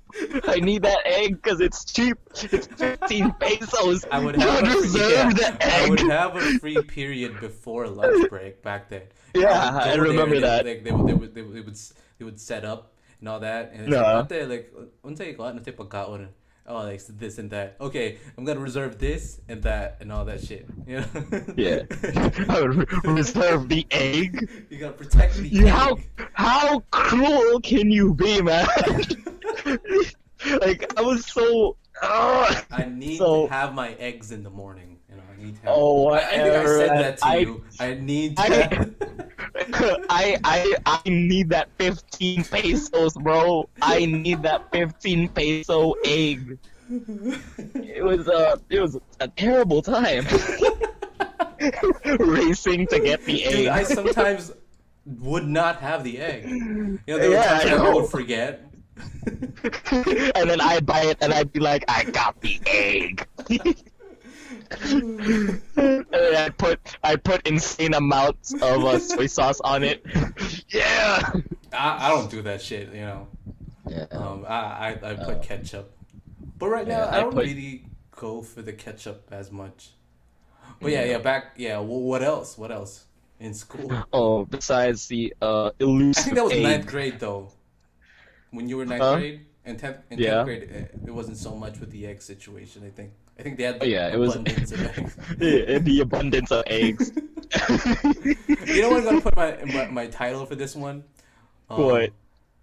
[SPEAKER 2] I need that egg because it's cheap. It's 15 pesos.
[SPEAKER 1] I would
[SPEAKER 2] You
[SPEAKER 1] have
[SPEAKER 2] deserve the
[SPEAKER 1] I would
[SPEAKER 2] egg.
[SPEAKER 1] have a free period before lunch break back then.
[SPEAKER 2] Yeah,
[SPEAKER 1] I would
[SPEAKER 2] I
[SPEAKER 1] go there
[SPEAKER 2] remember
[SPEAKER 1] and
[SPEAKER 2] that.
[SPEAKER 1] they would set up and all that, and it's
[SPEAKER 2] Yeah.
[SPEAKER 1] like, "Ate, like, unsa ikaw na tayo pagkaon?" Oh, like this and that. Okay, I'm gonna reserve this and that and all that shit. You know?
[SPEAKER 2] Yeah. I would reserve the egg.
[SPEAKER 1] You gotta protect the
[SPEAKER 2] You,
[SPEAKER 1] egg.
[SPEAKER 2] how cruel can you be, man? Like, I was so.
[SPEAKER 1] I need
[SPEAKER 2] So-
[SPEAKER 1] to have my eggs in the morning. You know, I need to have.
[SPEAKER 2] Oh,
[SPEAKER 1] I think I said
[SPEAKER 2] whatever.
[SPEAKER 1] that to you. I need to.
[SPEAKER 2] I need that 15 pesos, bro. I need that 15 peso egg. It was a terrible time. Racing to get the
[SPEAKER 1] Dude, I
[SPEAKER 2] egg.
[SPEAKER 1] sometimes would not have the egg. You know, there were
[SPEAKER 2] Yeah,
[SPEAKER 1] times
[SPEAKER 2] I
[SPEAKER 1] I
[SPEAKER 2] know.
[SPEAKER 1] would forget.
[SPEAKER 2] And then I'd buy it and I'd be like, I got the egg. And then I put insane amounts of soy sauce on it. Yeah.
[SPEAKER 1] I don't do that shit. You know,
[SPEAKER 2] Yeah.
[SPEAKER 1] I put ketchup, but right now
[SPEAKER 2] Yeah,
[SPEAKER 1] I
[SPEAKER 2] I
[SPEAKER 1] don't
[SPEAKER 2] put-
[SPEAKER 1] really go for the ketchup as much. But what else? What else in school?
[SPEAKER 2] Oh, besides the
[SPEAKER 1] I
[SPEAKER 2] elusive
[SPEAKER 1] think that was
[SPEAKER 2] egg.
[SPEAKER 1] ninth grade though. When you were ninth
[SPEAKER 2] Huh?
[SPEAKER 1] grade and tenth
[SPEAKER 2] Yeah.
[SPEAKER 1] grade, it wasn't so much with the egg situation. I think they had
[SPEAKER 2] Oh, yeah, it was-
[SPEAKER 1] abundance of eggs.
[SPEAKER 2] The abundance of eggs.
[SPEAKER 1] You know what I'm gonna put my title for this one?
[SPEAKER 2] What?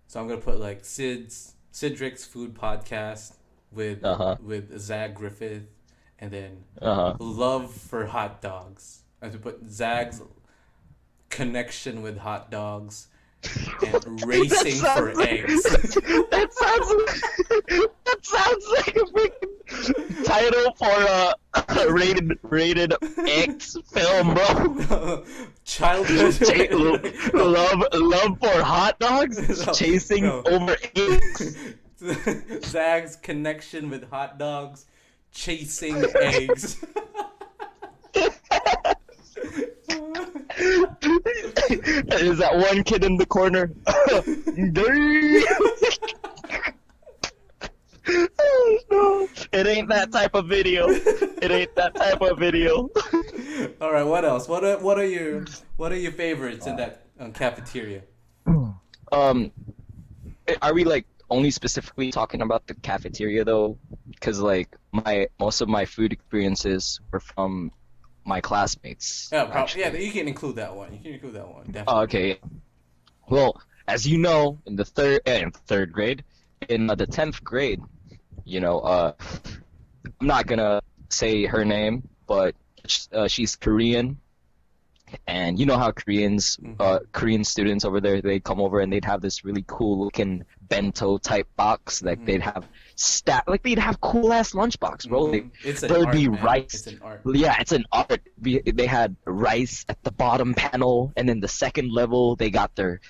[SPEAKER 1] So I'm gonna put like Cedric's food podcast with
[SPEAKER 2] Uh-huh.
[SPEAKER 1] with Zag Griffith, and then
[SPEAKER 2] Uh-huh.
[SPEAKER 1] love for hot dogs. I have to put Zag's connection with hot dogs and racing for eggs.
[SPEAKER 2] That sounds like a freaking title for a rated X film, bro.
[SPEAKER 1] Childhood.
[SPEAKER 2] Love for hot dogs,
[SPEAKER 1] No,
[SPEAKER 2] chasing
[SPEAKER 1] no.
[SPEAKER 2] over eggs.
[SPEAKER 1] Zag's connection with hot dogs, chasing eggs.
[SPEAKER 2] Is that one kid in the corner? Oh, no. It ain't that type of video. It ain't that type of video.
[SPEAKER 1] All right, what else? What are your favorites in that cafeteria?
[SPEAKER 2] Are we like only specifically talking about the cafeteria though? Because like most of my food experiences were from my classmates.
[SPEAKER 1] Yeah,
[SPEAKER 2] actually.
[SPEAKER 1] yeah, you can include that one. You can include that one. Definitely.
[SPEAKER 2] Oh, okay. Well, as you know, in the third grade, in the 10th grade, you know, I'm not gonna say her name, but she's Korean, and you know how Korean students over there, they come over and they'd have this really cool looking bento type box, like they'd have they'd have cool ass lunchbox, bro.
[SPEAKER 1] Mhm. It's an
[SPEAKER 2] there'd
[SPEAKER 1] art,
[SPEAKER 2] be
[SPEAKER 1] man.
[SPEAKER 2] rice.
[SPEAKER 1] It's an art.
[SPEAKER 2] Yeah, it's an art. They had rice at the bottom panel, and then the second level they got their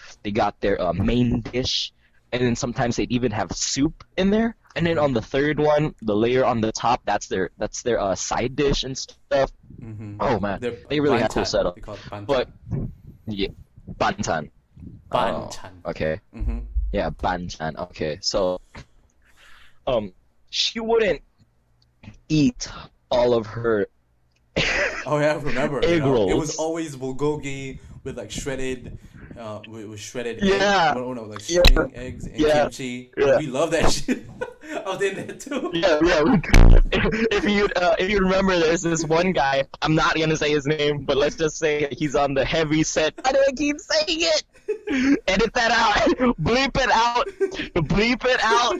[SPEAKER 2] main dish, and then sometimes they'd even have soup in there. And then on the third one, the layer on the top, that's their side dish and stuff.
[SPEAKER 1] Mm-hmm.
[SPEAKER 2] Oh man,
[SPEAKER 1] They're
[SPEAKER 2] they really had cool
[SPEAKER 1] bantan.
[SPEAKER 2] setup.
[SPEAKER 1] They call it bantan.
[SPEAKER 2] But yeah, banchan.
[SPEAKER 1] Banchan.
[SPEAKER 2] Oh, okay.
[SPEAKER 1] Mm-hmm.
[SPEAKER 2] Yeah, banchan. Okay, so she wouldn't eat all of her.
[SPEAKER 1] Oh yeah, I remember.
[SPEAKER 2] Egg
[SPEAKER 1] It
[SPEAKER 2] rolls.
[SPEAKER 1] was always bulgogi with like shredded, with shredded
[SPEAKER 2] Yeah.
[SPEAKER 1] egg. No, like
[SPEAKER 2] Yeah.
[SPEAKER 1] string eggs and
[SPEAKER 2] Yeah.
[SPEAKER 1] kimchi.
[SPEAKER 2] Yeah.
[SPEAKER 1] We love that shit. I was in there too.
[SPEAKER 2] Yeah. If you remember, there's this one guy. I'm not gonna say his name, but let's just say he's on the heavy set. Why do I keep saying it? Edit that out. Bleep it out. Bleep it out.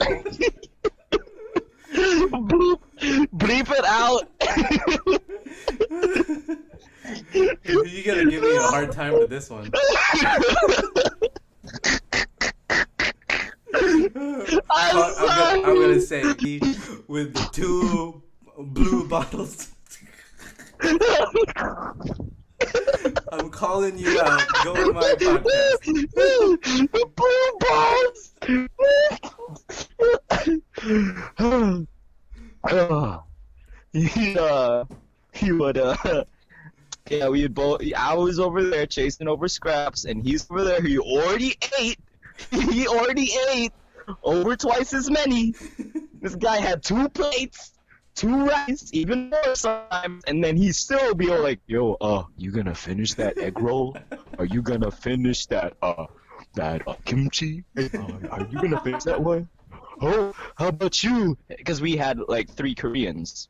[SPEAKER 2] Bleep it out.
[SPEAKER 1] You gotta give hard time with this one. I'm gonna say with the two blue bottles. I'm calling you out. Go on my podcast.
[SPEAKER 2] Blue balls. He would yeah, we would both. I was over there chasing over scraps, and he's over there. He already ate. He already ate over twice as many. This guy had 2 plates, 2 rice, even more sometimes, and then he still be all like, "Yo, you gonna finish that egg roll? Are you gonna finish that kimchi? Are you gonna finish that one? Oh, how about you?" Because we had like 3 Koreans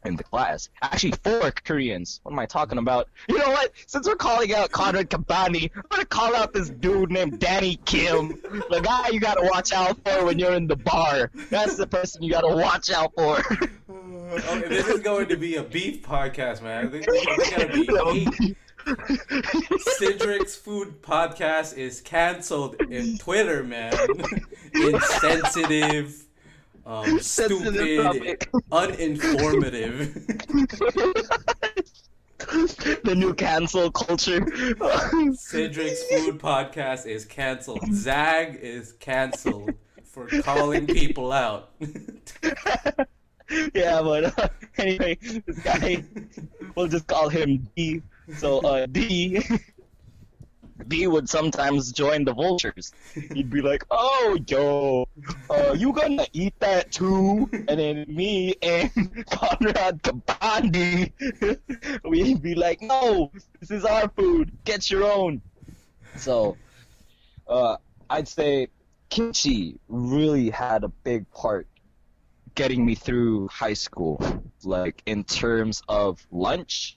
[SPEAKER 2] in the class. Actually, 4 Koreans. What am I talking about? You know what? Since we're calling out Conrad Kabani, I'm gonna call out this dude named Danny Kim. The guy you gotta watch out for when you're in the bar. That's the person you gotta watch out for.
[SPEAKER 1] Okay, this is going to be a beef podcast, man. This is gonna be heat. Cedric's Food Podcast is canceled in Twitter, man. Insensitive, stupid, uninformative.
[SPEAKER 2] The new cancel culture.
[SPEAKER 1] Cedric's Food Podcast is canceled. Zsag is canceled for calling people out.
[SPEAKER 2] Yeah, but anyway, this guy, we'll just call him D. So, D would sometimes join the vultures. He'd be like, "Oh, yo, you gonna eat that too?" And then me and Conrad Kabandi, we'd be like, "No, this is our food. Get your own." So, I'd say kimchi really had a big part getting me through high school. Like, in terms of lunch,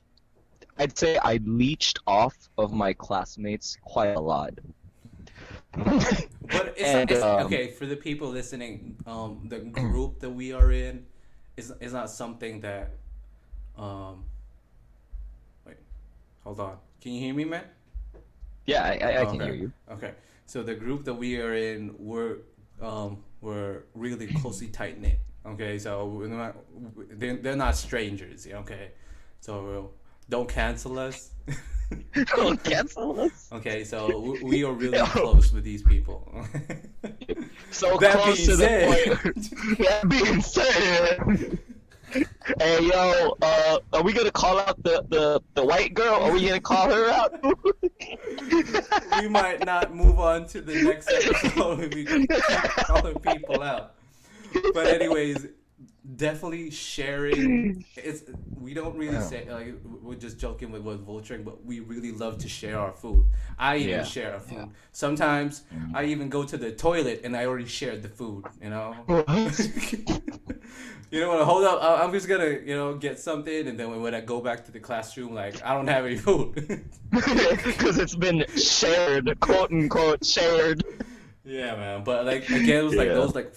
[SPEAKER 2] I'd say I leached off of my classmates quite a lot.
[SPEAKER 1] But it's okay for the people listening. The group that we are in is not something that. Wait, hold on. Can you hear me, man?
[SPEAKER 2] Yeah, I can hear you.
[SPEAKER 1] Okay, so the group that we are in, we're really closely tight knit. Okay, so they're not strangers. Okay, so. Don't cancel us.
[SPEAKER 2] Don't cancel us.
[SPEAKER 1] Okay, so we are really close with these people.
[SPEAKER 2] So
[SPEAKER 1] that
[SPEAKER 2] close
[SPEAKER 1] being
[SPEAKER 2] to
[SPEAKER 1] said,
[SPEAKER 2] the point. That being said, hey yo, are we gonna call out the white girl? Are we gonna call her out?
[SPEAKER 1] We might not move on to the next episode if we keep calling people out. But anyways. Definitely sharing. We don't really say like we're just joking with vulturing, but we really love to share our food. I even share our food. Sometimes I even go to the toilet and I already shared the food. You know. You know what? Hold up. I'm just gonna get something, and then when I go back to the classroom, like I don't have any food.
[SPEAKER 2] Because it's been shared, quote unquote shared.
[SPEAKER 1] Yeah, man. But like again, it was like those like.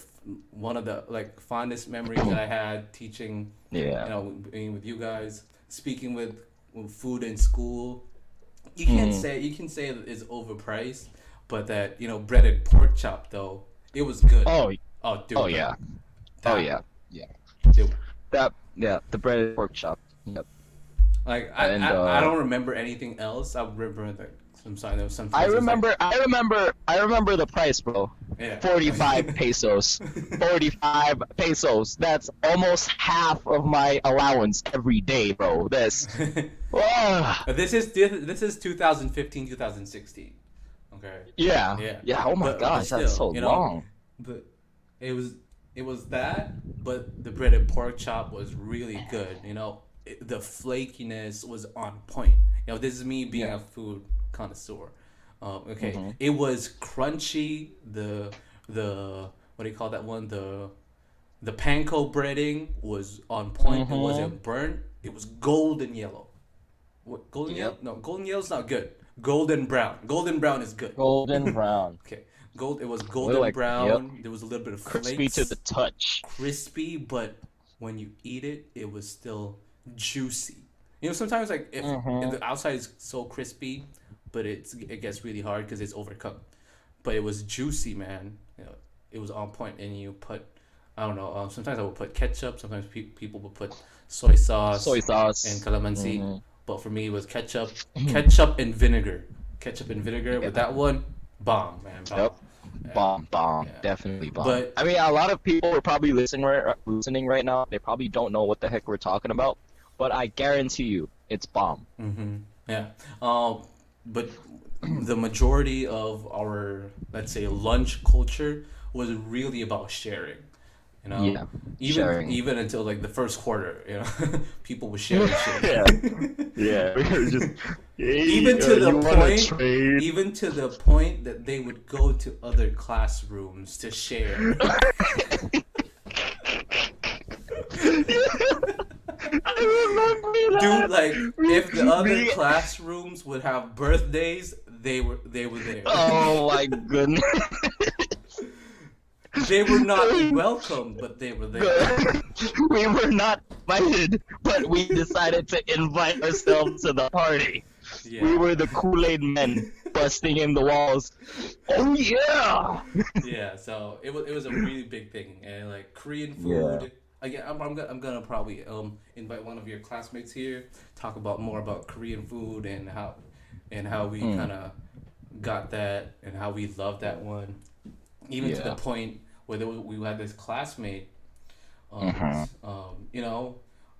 [SPEAKER 1] One of the like fondest memories that I had teaching, being with you guys, speaking with food in school. You can say that it's overpriced, but that breaded pork chop though, it was good.
[SPEAKER 2] Oh,
[SPEAKER 1] dude.
[SPEAKER 2] Oh yeah.
[SPEAKER 1] Yeah.
[SPEAKER 2] Dude. The breaded pork chop. Yep.
[SPEAKER 1] Like I don't remember anything else. I remember that. Some
[SPEAKER 2] I remember the price, bro.
[SPEAKER 1] Yeah.
[SPEAKER 2] 45 pesos. 45 pesos. That's almost half of my allowance every day, bro. This
[SPEAKER 1] is 2015, 2016. Okay.
[SPEAKER 2] Yeah. Oh my gosh, that's so long.
[SPEAKER 1] But it was that, but the breaded pork chop was really good. The flakiness was on point. This is me being a food connoisseur. Okay. It was crunchy. The what do you call that one? The panko breading was on point. It wasn't burnt. It was golden yellow. What, golden yellow? No, golden yellow's not good. Golden brown. Golden brown is good.
[SPEAKER 2] Golden brown.
[SPEAKER 1] Okay. It was golden brown. There was a little bit of
[SPEAKER 2] crispy
[SPEAKER 1] flakes.
[SPEAKER 2] to the touch.
[SPEAKER 1] Crispy, but when you eat it, it was still juicy. Sometimes like if the outside is so crispy, but it gets really hard because it's overcooked. But it was juicy, man. It was on point, and you put, I don't know. Sometimes I would put ketchup. Sometimes people would put soy
[SPEAKER 2] Soy
[SPEAKER 1] sauce and
[SPEAKER 2] sauce.
[SPEAKER 1] calamansi.
[SPEAKER 2] Hmm.
[SPEAKER 1] But for me, it was ketchup and vinegar, ketchup and vinegar. With
[SPEAKER 2] Yeah.
[SPEAKER 1] that one, bomb, man, bomb.
[SPEAKER 2] Yep.
[SPEAKER 1] Yeah,
[SPEAKER 2] Bomb, bomb,
[SPEAKER 1] yeah.
[SPEAKER 2] definitely bomb.
[SPEAKER 1] But
[SPEAKER 2] I mean, a lot of people are probably listening right now. They probably don't know what the heck we're talking about, but I guarantee you, it's bomb.
[SPEAKER 1] yeah, but the majority of our, let's say, lunch culture was really about sharing. You know,
[SPEAKER 2] Yeah,
[SPEAKER 1] even
[SPEAKER 2] sharing.
[SPEAKER 1] even until like the first quarter, people were sharing
[SPEAKER 2] Yeah,
[SPEAKER 1] shit.
[SPEAKER 2] yeah. We were just, hey,
[SPEAKER 1] even to the
[SPEAKER 2] you want to
[SPEAKER 1] point,
[SPEAKER 2] trade?
[SPEAKER 1] even to the point that they would go to other classrooms to share.
[SPEAKER 2] I remember
[SPEAKER 1] Dude,
[SPEAKER 2] that.
[SPEAKER 1] like
[SPEAKER 2] We,
[SPEAKER 1] if the other
[SPEAKER 2] we,
[SPEAKER 1] classrooms would have birthdays, they were there.
[SPEAKER 2] oh my goodness.
[SPEAKER 1] They were not welcome, but they were there.
[SPEAKER 2] We were not invited, but we decided to invite ourselves to the party. We
[SPEAKER 1] Yeah.
[SPEAKER 2] were the Kool-Aid men busting in the walls. Oh yeah!
[SPEAKER 1] Yeah, so it was a really big thing, and like Korean
[SPEAKER 2] Yeah.
[SPEAKER 1] food. Again, I'm gonna probably invite one of your classmates here, talk about more about Korean food and how we
[SPEAKER 2] Mm,
[SPEAKER 1] kind of got that and how we love that one, even to the
[SPEAKER 2] yeah.
[SPEAKER 1] point where we had this classmate,
[SPEAKER 2] Mm-hmm.
[SPEAKER 1] you know,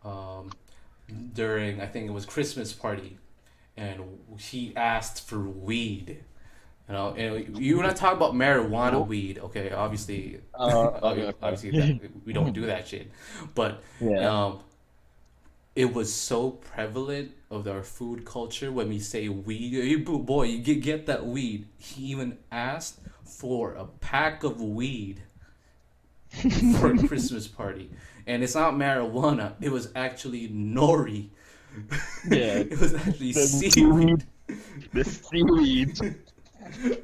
[SPEAKER 1] um, during I think it was Christmas party, and he asked for weed. And you want to talk about marijuana
[SPEAKER 2] Oh.
[SPEAKER 1] weed, okay? Obviously,
[SPEAKER 2] Okay,
[SPEAKER 1] obviously that
[SPEAKER 2] okay.
[SPEAKER 1] we don't do that shit, but
[SPEAKER 2] Yeah.
[SPEAKER 1] um, it was so prevalent of our food culture when we say weed. You boy, you get that weed. He even asked for a pack of weed for a Christmas party, and it's not marijuana. It was actually nori.
[SPEAKER 2] Yeah.
[SPEAKER 1] It was actually
[SPEAKER 2] The
[SPEAKER 1] seaweed.
[SPEAKER 2] seaweed. The seaweed.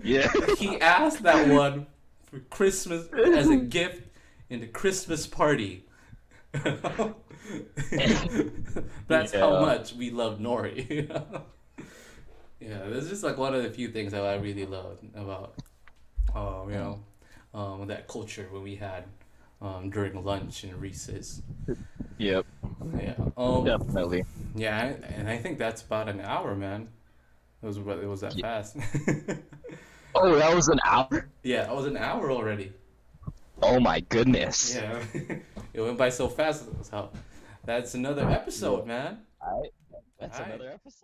[SPEAKER 2] Yeah.
[SPEAKER 1] He asked that one for Christmas as a gift in the Christmas party. That's how
[SPEAKER 2] Yeah.
[SPEAKER 1] much we love nori. Yeah, this is like one of the few things that I really love about, um, you
[SPEAKER 2] Mm.
[SPEAKER 1] know, that culture when we had during lunch and recess.
[SPEAKER 2] Yep.
[SPEAKER 1] Yeah.
[SPEAKER 2] Definitely.
[SPEAKER 1] Yeah, and I think that's about an hour, man. It was that
[SPEAKER 2] Ye-
[SPEAKER 1] fast.
[SPEAKER 2] Oh, that was an hour?
[SPEAKER 1] Yeah, it was an hour already.
[SPEAKER 2] Oh my goodness.
[SPEAKER 1] Yeah, it went by so fast. So that's another
[SPEAKER 2] Yeah.
[SPEAKER 1] episode, man.
[SPEAKER 2] All right.
[SPEAKER 1] All
[SPEAKER 2] That's
[SPEAKER 1] right.
[SPEAKER 2] another episode.